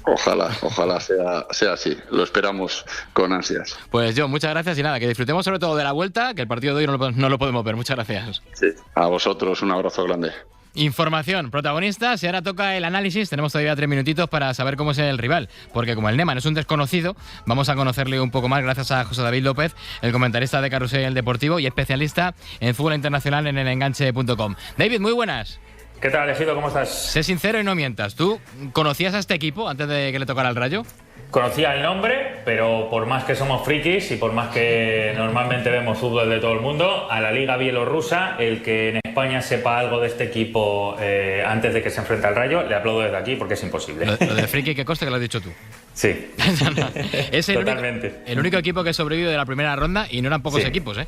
Ojalá sea así. Lo esperamos con ansias.
Pues John, muchas gracias y nada, que disfrutemos sobre todo de la vuelta, que el partido de hoy no lo podemos ver. Muchas gracias.
Sí, a vosotros un abrazo grande.
Información, protagonistas, y ahora toca el análisis. Tenemos todavía 3 minutitos para saber cómo es el rival, porque como el Neman es un desconocido, vamos a conocerle un poco más gracias a José David López, el comentarista de Carrusel Deportivo y especialista en fútbol internacional en elenganche.com. David, muy buenas.
¿Qué tal, Ejido? ¿Cómo estás?
Sé sincero y no mientas. ¿Tú conocías a este equipo antes de que le tocara el Rayo?
Conocía el nombre, pero por más que somos frikis y por más que normalmente vemos fútbol de todo el mundo, a la liga bielorrusa, el que en España sepa algo de este equipo antes de que se enfrente al Rayo, le aplaudo desde aquí porque es imposible.
Lo de friki que coste que lo has dicho tú.
Sí.
Es el único equipo que sobrevive de la primera ronda y no eran pocos equipos, ¿eh?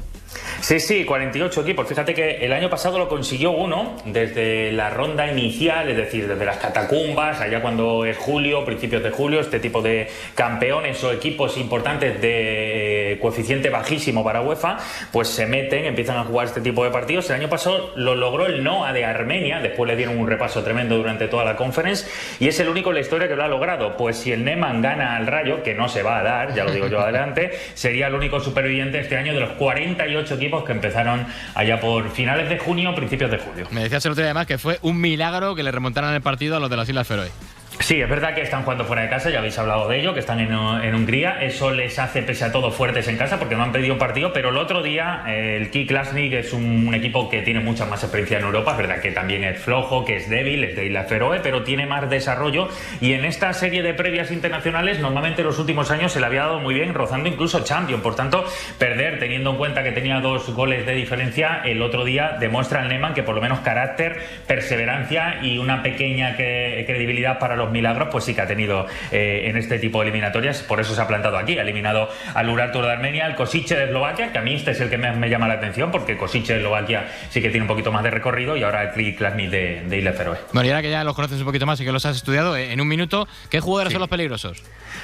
Sí, 48 equipos. Fíjate que el año pasado lo consiguió uno desde la ronda inicial, es decir, desde las catacumbas, allá cuando es julio, principios de julio, este tipo de campeones o equipos importantes de coeficiente bajísimo para UEFA, pues se meten, empiezan a jugar este tipo de partidos. El año pasado lo logró el NOA de Armenia, después le dieron un repaso tremendo durante toda la conference, y es el único en la historia que lo ha logrado. Pues si el Neman gana al Rayo, que no se va a dar, ya lo digo yo adelante, sería el único superviviente este año de los 48 equipos que empezaron allá por finales de junio, principios de julio.
Me decías el otro día además que fue un milagro que le remontaran el partido a los de las Islas Feroe.
Sí, es verdad que están jugando fuera de casa, ya habéis hablado de ello, que están en Hungría. Eso les hace, pese a todo, fuertes en casa porque no han perdido un partido. Pero el otro día, el KIK Klasnik es un equipo que tiene mucha más experiencia en Europa. Es verdad que también es flojo, que es débil, es de Islas Feroe, pero tiene más desarrollo. Y en esta serie de previas internacionales, normalmente en los últimos años se le había dado muy bien, rozando incluso Champions. Por tanto, perder, teniendo en cuenta que tenía 2 goles de diferencia, el otro día demuestra al Neman que por lo menos carácter, perseverancia y una pequeña credibilidad para los milagros, pues sí que ha tenido en este tipo de eliminatorias. Por eso se ha plantado aquí. Ha eliminado al Urartu de Armenia, al Košice de Eslovaquia, que a mí este es el que me llama la atención, porque Košice de Eslovaquia sí que tiene un poquito más de recorrido, y ahora el KIK Klasnik de Islas Feroe.
Bueno, y ahora que ya los conoces un poquito más y que los has estudiado, en un minuto, ¿qué jugadores son los peligrosos?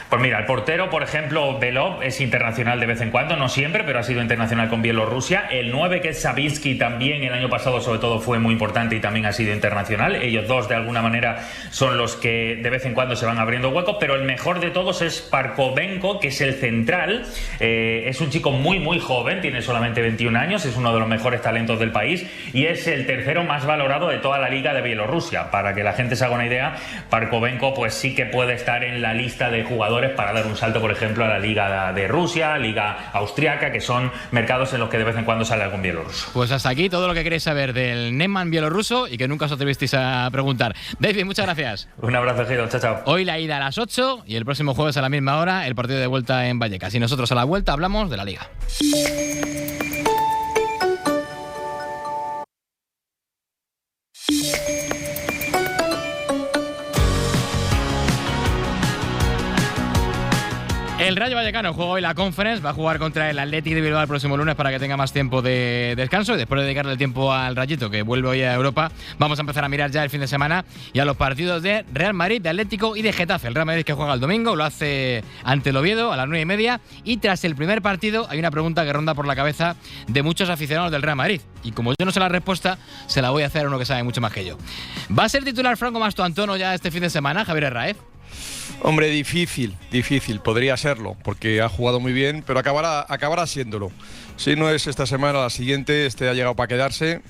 Pues mira, el portero, por ejemplo, Belov, es internacional de vez en cuando, no siempre, pero ha sido internacional con Bielorrusia. El 9, que es Savinsky, también el año pasado sobre todo fue muy importante y también ha sido internacional. Ellos dos, de alguna manera, son los que de vez en cuando se van abriendo huecos, pero el mejor de todos es Parkovenko, que es el central. Es un chico muy joven, tiene solamente 21 años, es uno de los mejores talentos del país y es el tercero más valorado de toda la liga de Bielorrusia. Para que la gente se haga una idea, Parkovenko pues sí que puede estar en la lista de jugadores para dar un salto, por ejemplo, a la liga de Rusia, liga austriaca, que son mercados en los que de vez en cuando sale algún bielorruso.
Pues hasta aquí todo lo que queréis saber del Neman bielorruso y que nunca os atrevisteis a preguntar. David, muchas gracias.
Un abrazo, Gido. Chao.
Hoy la ida a las 8 y el próximo jueves a la misma hora el partido de vuelta en Vallecas. Y nosotros a la vuelta hablamos de la Liga. El Rayo Vallecano juega hoy la Conference, va a jugar contra el Athletic de Bilbao el próximo lunes para que tenga más tiempo de descanso, y después de dedicarle el tiempo al Rayito, que vuelve hoy a Europa, vamos a empezar a mirar ya el fin de semana y a los partidos de Real Madrid, de Atlético y de Getafe. El Real Madrid, que juega el domingo, lo hace ante el Oviedo a las 9:30, y tras el primer partido hay una pregunta que ronda por la cabeza de muchos aficionados del Real Madrid, y como yo no sé la respuesta, se la voy a hacer a uno que sabe mucho más que yo. ¿Va a ser titular Franco Mastuantono ya este fin de semana, Javier Herráez?
Hombre, difícil, podría serlo, porque ha jugado muy bien, pero acabará siéndolo. Si no es esta semana, la siguiente, ha llegado para quedarse.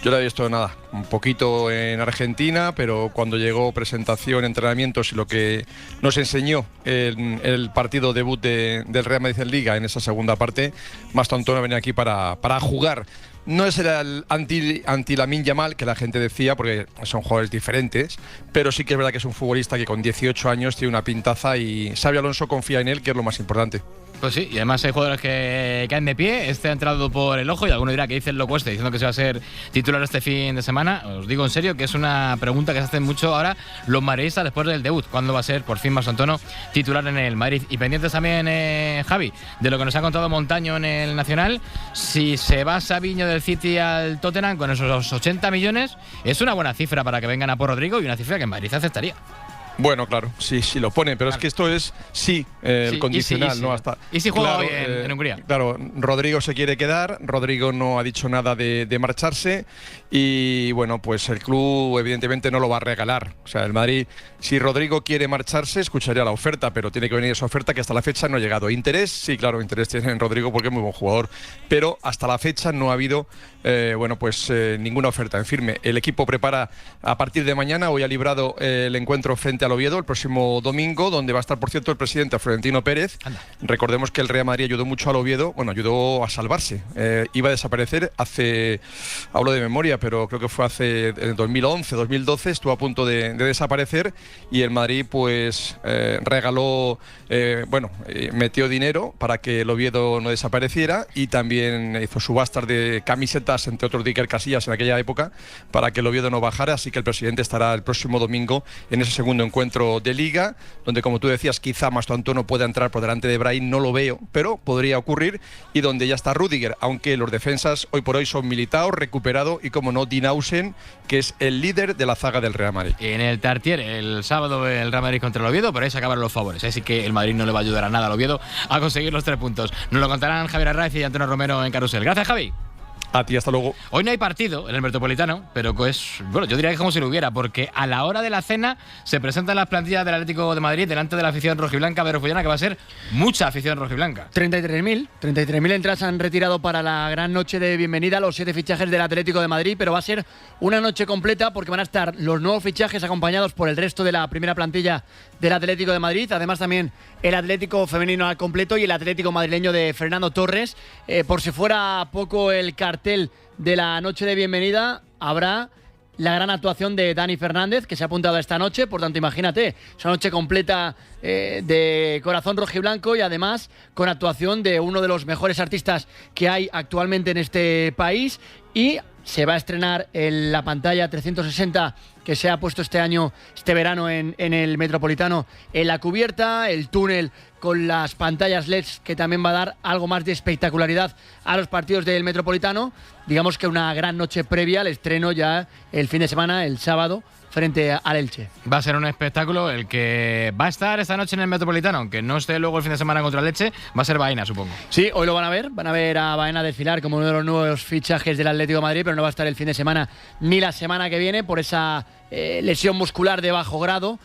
Yo le he visto un poquito en Argentina, pero cuando llegó presentación, entrenamientos y lo que nos enseñó el partido debut del Real Madrid en Liga en esa segunda parte, Mastuantono venía aquí para jugar. No es el anti-Lamine Yamal que la gente decía, porque son jugadores diferentes, pero sí que es verdad que es un futbolista que con 18 años tiene una pintaza y Xabi Alonso confía en él, que es lo más importante.
Pues sí, y además hay jugadores que caen de pie. Este ha entrado por el ojo y alguno dirá que dice el loco diciendo que se va a ser titular este fin de semana. Os digo en serio que es una pregunta que se hacen mucho ahora los madridistas después del debut. ¿Cuándo va a ser por fin Mastuantono titular en el Madrid? Y pendientes también, Javi, de lo que nos ha contado Montaño en el Nacional. Si se va Savinho del City al Tottenham con esos 80 millones, es una buena cifra para que vengan a por Rodrigo y una cifra que en Madrid aceptaría.
Bueno, claro, sí lo pone, pero claro, es que esto es el condicional, ¿no? Hasta,
¿y si juega hoy en Hungría?
Claro, Rodrigo se quiere quedar, Rodrigo no ha dicho nada de marcharse y bueno, pues el club evidentemente no lo va a regalar. O sea, el Madrid, si Rodrigo quiere marcharse, escucharía la oferta, pero tiene que venir esa oferta que hasta la fecha no ha llegado. ¿Interés? Sí, claro, interés tiene en Rodrigo porque es muy buen jugador, pero hasta la fecha no ha habido ninguna oferta en firme. El equipo prepara a partir de mañana, hoy ha librado el encuentro frente al al Oviedo el próximo domingo, donde va a estar, por cierto, el presidente Florentino Pérez. Recordemos que el Real Madrid ayudó mucho al Oviedo, ayudó a salvarse. Iba a desaparecer hablo de memoria, pero creo que fue en 2011, 2012, estuvo a punto de desaparecer, y el Madrid pues regaló, metió dinero para que el Oviedo no desapareciera, y también hizo subastas de camisetas, entre otros, de Iker Casillas en aquella época, para que el Oviedo no bajara. Así que el presidente estará el próximo domingo en ese segundo encuentro de Liga, donde, como tú decías, quizá Mastoantuono pueda entrar por delante de Brahim, no lo veo, pero podría ocurrir, y donde ya está Rüdiger, aunque los defensas hoy por hoy son Militao, recuperado, y como no, Dinausen, que es el líder de la zaga del Real Madrid.
En el Tartier, el sábado, el Real Madrid contra el Oviedo, pero ahí se acabaron los favores, así que el Madrid no le va a ayudar a nada al Oviedo a conseguir los 3 puntos. Nos lo contarán Javier Arraiz y Antonio Romero en Carrusel. Gracias, Javi.
A ti, hasta luego.
Hoy no hay partido en el Metropolitano, pero yo diría que como si lo hubiera, porque a la hora de la cena se presentan las plantillas del Atlético de Madrid delante de la afición rojiblanca verosfullana, que va a ser mucha afición rojiblanca.
33.000 entradas han retirado para la gran noche de bienvenida a los 7 fichajes del Atlético de Madrid, pero va a ser una noche completa porque van a estar los nuevos fichajes acompañados por el resto de la primera plantilla del Atlético de Madrid, además también el Atlético femenino al completo y el Atlético madrileño de Fernando Torres. Por si fuera poco el cartel de la noche de bienvenida, habrá la gran actuación de Dani Fernández, que se ha apuntado a esta noche. Por tanto, imagínate, esa noche completa de corazón rojiblanco, y además con actuación de uno de los mejores artistas que hay actualmente en este país. Y se va a estrenar en la pantalla 360 que se ha puesto este verano en el Metropolitano, en la cubierta, el túnel con las pantallas LEDs, que también va a dar algo más de espectacularidad a los partidos del Metropolitano. Digamos que una gran noche previa al estreno ya el fin de semana, el sábado, frente al Elche.
Va a ser un espectáculo el que va a estar esta noche en el Metropolitano, aunque no esté luego el fin de semana contra el Elche. Va a ser Baena, supongo.
Sí, hoy lo van a ver a Baena desfilar como uno de los nuevos fichajes del Atlético de Madrid, pero no va a estar el fin de semana ni la semana que viene por esa lesión muscular de bajo grado.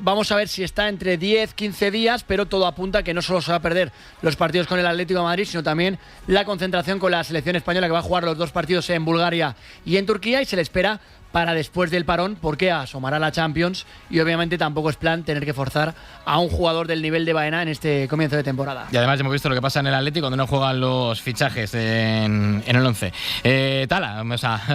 Vamos a ver si está entre 10-15 días, pero todo apunta a que no solo se va a perder los partidos con el Atlético de Madrid, sino también la concentración con la selección española, que va a jugar los 2 partidos en Bulgaria y en Turquía, y se le espera para después del parón, porque asomará la Champions, y obviamente tampoco es plan tener que forzar a un jugador del nivel de Baena en este comienzo de temporada.
Y además hemos visto lo que pasa en el Atlético, donde no juegan los fichajes en el 11.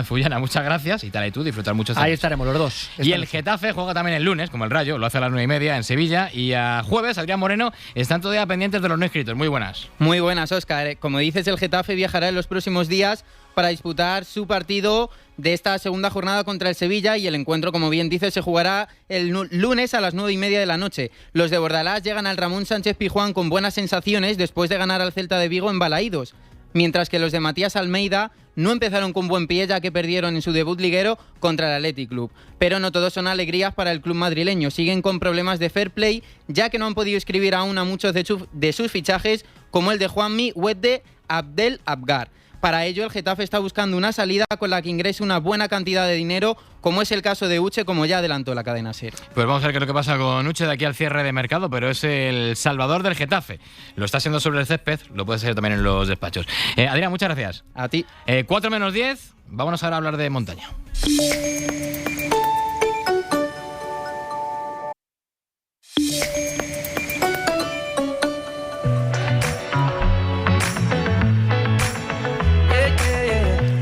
Fullana, muchas gracias, y Tala y tú disfrutar mucho.
Ahí estaremos los dos.
Y el Getafe juega también el lunes, como el Rayo, lo hace a las 9:30 en Sevilla, y a jueves Adrián Moreno están todavía pendientes de los no inscritos. Muy buenas.
Muy buenas, Óscar. Como dices, el Getafe viajará en los próximos días para disputar su partido de esta segunda jornada contra el Sevilla, y el encuentro, como bien dices, se jugará el lunes a las 9:30 de la noche. Los de Bordalás llegan al Ramón Sánchez Pizjuán con buenas sensaciones después de ganar al Celta de Vigo en Balaídos, mientras que los de Matías Almeida no empezaron con buen pie, ya que perdieron en su debut liguero contra el Athletic Club. Pero no todos son alegrías para el club madrileño. Siguen con problemas de fair play, ya que no han podido inscribir aún a muchos de sus fichajes, como el de Juanmi Wedde Abdel Abgar. Para ello, el Getafe está buscando una salida con la que ingrese una buena cantidad de dinero, como es el caso de Uche, como ya adelantó la cadena SER.
Pues vamos a ver qué es lo que pasa con Uche de aquí al cierre de mercado, pero es el salvador del Getafe. Lo está haciendo sobre el césped, lo puede ser también en los despachos. Adrián, muchas gracias.
A ti.
4 menos 10, vámonos ahora a hablar de montaña.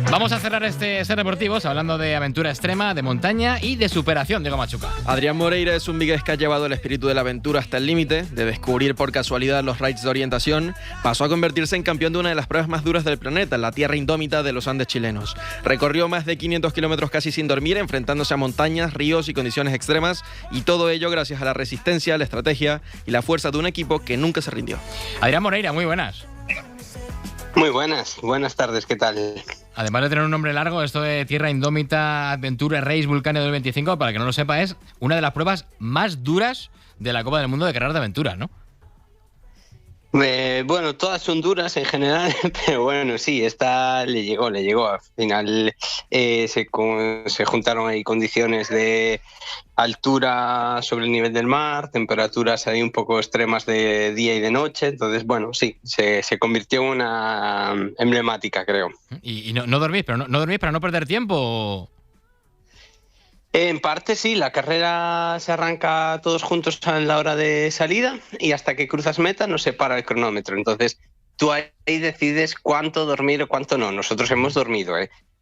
Vamos a cerrar este Ser Deportivos hablando de aventura extrema, de montaña y de superación, Diego Machuca.
Adrián Moreira es un vigués que ha llevado el espíritu de la aventura hasta el límite, de descubrir por casualidad los rides de orientación, pasó a convertirse en campeón de una de las pruebas más duras del planeta, la tierra indómita de los Andes chilenos. Recorrió más de 500 kilómetros casi sin dormir, enfrentándose a montañas, ríos y condiciones extremas, y todo ello gracias a la resistencia, la estrategia y la fuerza de un equipo que nunca se rindió.
Adrián Moreira, muy buenas.
Muy buenas tardes, ¿qué tal?
Además de tener un nombre largo, esto de Tierra Indómita Adventure Race Vulcania 2025, para que no lo sepa, es una de las pruebas más duras de la Copa del Mundo de carreras de aventura, ¿no?
Bueno, todas son duras en general, pero bueno, sí, esta le llegó. Al final se juntaron ahí condiciones de altura sobre el nivel del mar, temperaturas ahí un poco extremas de día y de noche, entonces bueno, sí, se convirtió en una emblemática, creo.
¿Y no dormís, pero no dormís para no perder tiempo?
En parte sí, la carrera se arranca todos juntos a la hora de salida y hasta que cruzas meta nos separa el cronómetro. Entonces tú ahí decides cuánto dormir o cuánto no. Nosotros hemos dormido,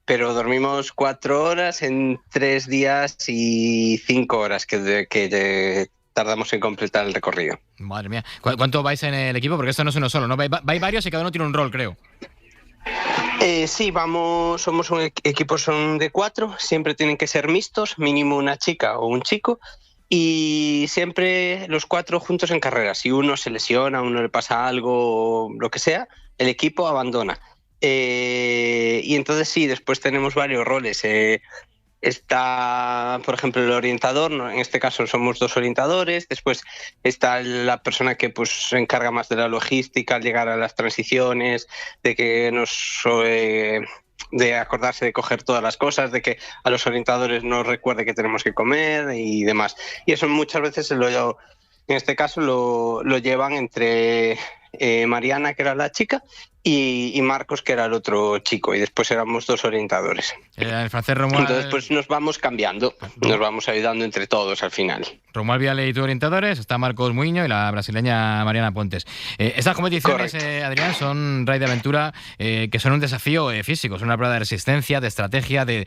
pero dormimos 4 horas en 3 días y 5 horas que tardamos en completar el recorrido.
Madre mía. ¿Cuánto vais en el equipo? Porque esto no es uno solo, ¿no? Vais varios y cada uno tiene un rol, creo.
Sí, somos un equipo, son de 4, siempre tienen que ser mixtos, mínimo una chica o un chico, y siempre los 4 juntos en carrera. Si uno se lesiona, a uno le pasa algo, lo que sea, el equipo abandona. Y entonces sí, después tenemos varios roles. Está, por ejemplo, el orientador, en este caso somos 2 orientadores, después está la persona que pues se encarga más de la logística, al llegar a las transiciones, de que de acordarse de coger todas las cosas, de que a los orientadores nos recuerde que tenemos que comer y demás. Y eso muchas veces en este caso lo llevan entre Mariana, que era la chica, y Marcos, que era el otro chico, y después éramos 2 orientadores.
El francés Romuald...
Entonces pues nos vamos cambiando, nos vamos ayudando entre todos al final.
Romuald Viale y tú orientadores, está Marcos Muiño y la brasileña Mariana Pontes. Estas competiciones, Adrián, son raid de aventura que son un desafío físico, son una prueba de resistencia, de estrategia, de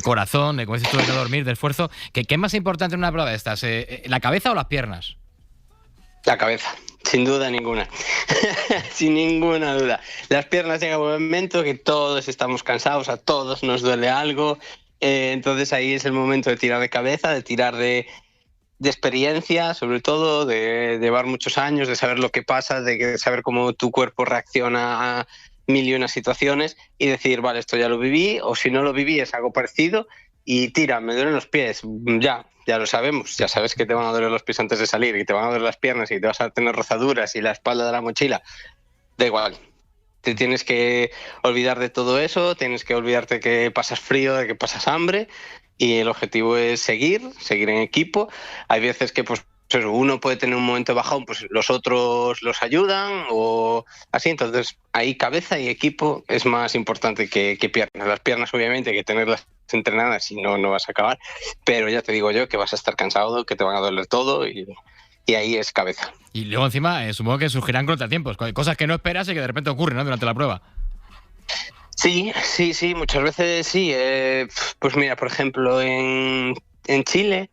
corazón, de, como dices tú, de no dormir, de esfuerzo. ¿Qué es más importante en una prueba de estas, la cabeza o las piernas?
La cabeza, sin duda ninguna. Sin ninguna duda. Las piernas llega un momento que todos estamos cansados, a todos nos duele algo. Entonces ahí es el momento de tirar de cabeza, de tirar de experiencia, sobre todo, de llevar muchos años, de saber lo que pasa, de saber cómo tu cuerpo reacciona a 1000 y una situaciones y decir, vale, esto ya lo viví, o si no lo viví es algo parecido y tira, me duelen los pies, ya lo sabemos, ya sabes que te van a doler los pies antes de salir y te van a doler las piernas y te vas a tener rozaduras y la espalda de la mochila, da igual. Te tienes que olvidar de todo eso, tienes que olvidarte que pasas frío, de que pasas hambre y el objetivo es seguir en equipo. Hay veces que pues uno puede tener un momento de bajón, pues los otros los ayudan o así, entonces ahí cabeza y equipo es más importante que piernas. Las piernas obviamente hay que tenerlas entrenadas, si no, no vas a acabar, pero ya te digo yo que vas a estar cansado, que te van a doler todo y ahí es cabeza.
Y luego encima supongo que surgirán contratiempos, cosas que no esperas y que de repente ocurren, ¿no?, durante la prueba.
Sí, muchas veces sí. Pues mira, por ejemplo, en Chile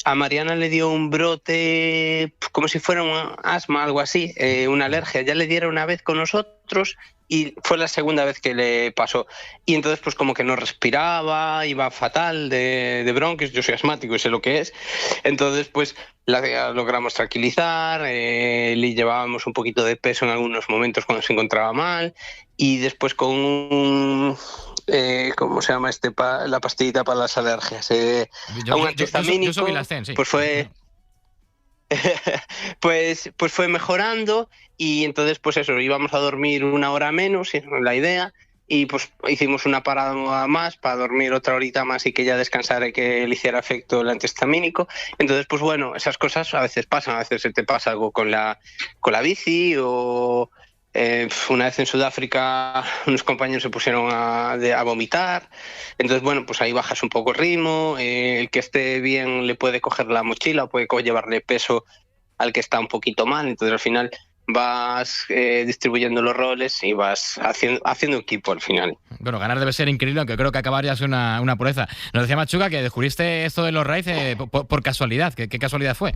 a Mariana le dio un brote como si fuera un asma, algo así, una alergia. Ya le dieron una vez con nosotros y fue la segunda vez que le pasó. Y entonces pues como que no respiraba, iba fatal de bronquios, yo soy asmático y sé lo que es. Entonces pues la logramos tranquilizar, le llevábamos un poquito de peso en algunos momentos cuando se encontraba mal y después con un... ¿cómo se llama la pastillita para las alergias? Un antihistamínico,
sí.
Pues fue... pues fue mejorando y entonces pues eso, íbamos a dormir 1 hora menos, la idea, y pues hicimos una parada más para dormir otra horita más y que ya descansara y que le hiciera efecto el antihistamínico. Entonces pues bueno, esas cosas a veces pasan, a veces se te pasa algo con la bici o... una vez en Sudáfrica unos compañeros se pusieron a vomitar, entonces bueno, pues ahí bajas un poco el ritmo, el que esté bien le puede coger la mochila o puede llevarle peso al que está un poquito mal, entonces al final vas distribuyendo los roles y vas haciendo equipo al final.
Bueno, ganar debe ser increíble, aunque creo que acabar ya es una pureza. Nos decía Machuca que descubriste esto de los raids por casualidad. ¿Qué casualidad fue?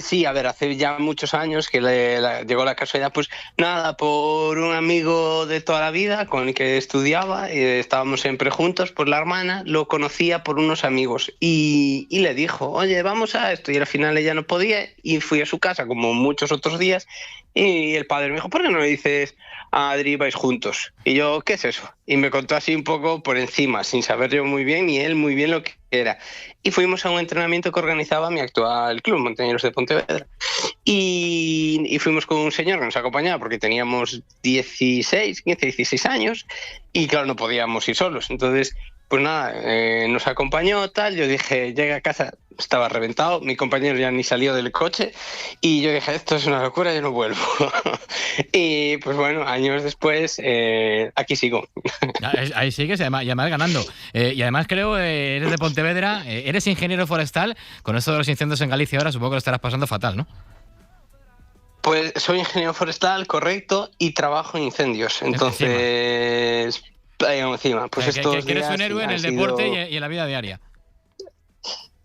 Sí, a ver, hace ya muchos años que llegó la casualidad, pues nada, por un amigo de toda la vida con el que estudiaba, estábamos siempre juntos, pues la hermana lo conocía por unos amigos y le dijo, oye, vamos a esto, y al final ella no podía y fui a su casa como muchos otros días y el padre me dijo, ¿por qué no le dices a Adri vais juntos? Y yo, ¿qué es eso? Y me contó así un poco por encima, sin saber yo muy bien ni él muy bien lo que era. Y fuimos a un entrenamiento que organizaba mi actual club, Montañeros de Pontevedra. Y fuimos con un señor que nos acompañaba porque teníamos 16 años y claro, no podíamos ir solos. Entonces pues nada, nos acompañó, tal. Yo dije, llegué a casa, estaba reventado, mi compañero ya ni salió del coche y yo dije, esto es una locura, yo no vuelvo. Y pues bueno, años después, aquí sigo.
Ahí sigues y además ganando. Y además creo, eres de Pontevedra, eres ingeniero forestal. Con esto de los incendios en Galicia ahora supongo que lo estarás pasando fatal, ¿no?
Pues soy ingeniero forestal, correcto, y trabajo en incendios. Entonces, encima. Pues estos
que eres un héroe en el deporte y en la vida diaria.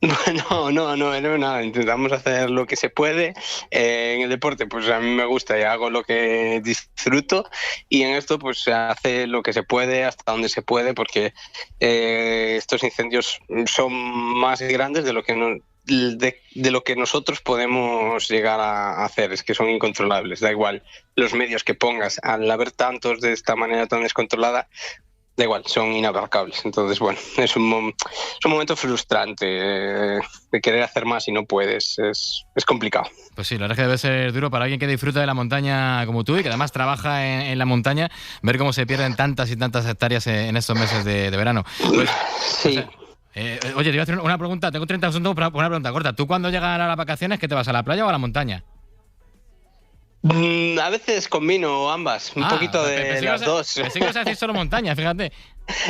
No, nada. Intentamos hacer lo que se puede. En el deporte, pues a mí me gusta y hago lo que disfruto. Y en esto, pues se hace lo que se puede, hasta donde se puede, porque estos incendios son más grandes de lo que de lo que nosotros podemos llegar a hacer. Es que son incontrolables. Da igual los medios que pongas. Al haber tantos de esta manera tan descontrolada, da igual, son inabarcables. Entonces, bueno, es un momento frustrante de querer hacer más y no puedes. Es complicado.
Pues sí, la verdad es que debe ser duro para alguien que disfruta de la montaña como tú y que además trabaja en la montaña, ver cómo se pierden tantas y tantas hectáreas en estos meses de verano. Pues,
sí.
Oye, te voy a hacer una pregunta. Tengo 30 segundos para una pregunta corta. ¿Tú cuando llegan a las vacaciones, qué te vas, a la playa o a la montaña?
A veces combino ambas, un poquito de las dos.
Pensé que ibas a decir solo montaña, fíjate.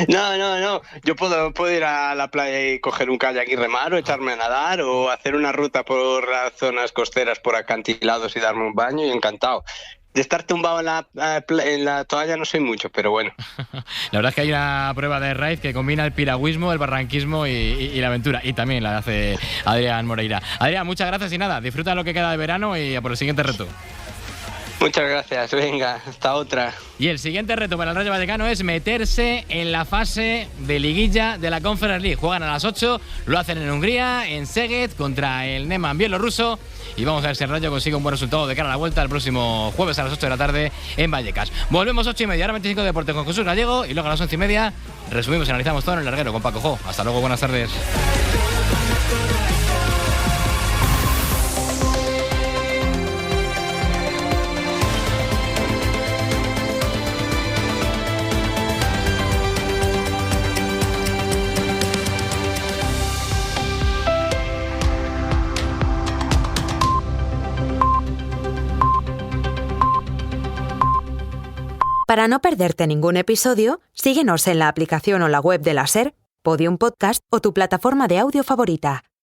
No. Yo puedo ir a la playa y coger un kayak y remar, o echarme a nadar, o hacer una ruta por las zonas costeras, por acantilados y darme un baño, y encantado. De estar tumbado en la toalla no soy mucho, pero bueno.
La verdad es que hay una prueba de raid que combina el piragüismo, el barranquismo y la aventura. Y también la hace Adrián Moreira. Adrián, muchas gracias y nada, disfruta lo que queda de verano y a por el siguiente reto.
Muchas gracias, venga, hasta otra.
Y el siguiente reto para el Rayo Vallecano es meterse en la fase de liguilla de la Conference League. Juegan a las 8, lo hacen en Hungría, en Szeged, contra el Neman bielorruso. Y vamos a ver si el Rayo consigue un buen resultado de cara a la vuelta el próximo jueves a las 8 de la tarde en Vallecas. Volvemos 8:30, ahora 25 de Deportes con Jesús Gallego. Y luego a las 11:30 resumimos y analizamos todo en el larguero con Paco Jo. Hasta luego, buenas tardes.
Para no perderte ningún episodio, síguenos en la aplicación o la web de la SER, Podium Podcast o tu plataforma de audio favorita.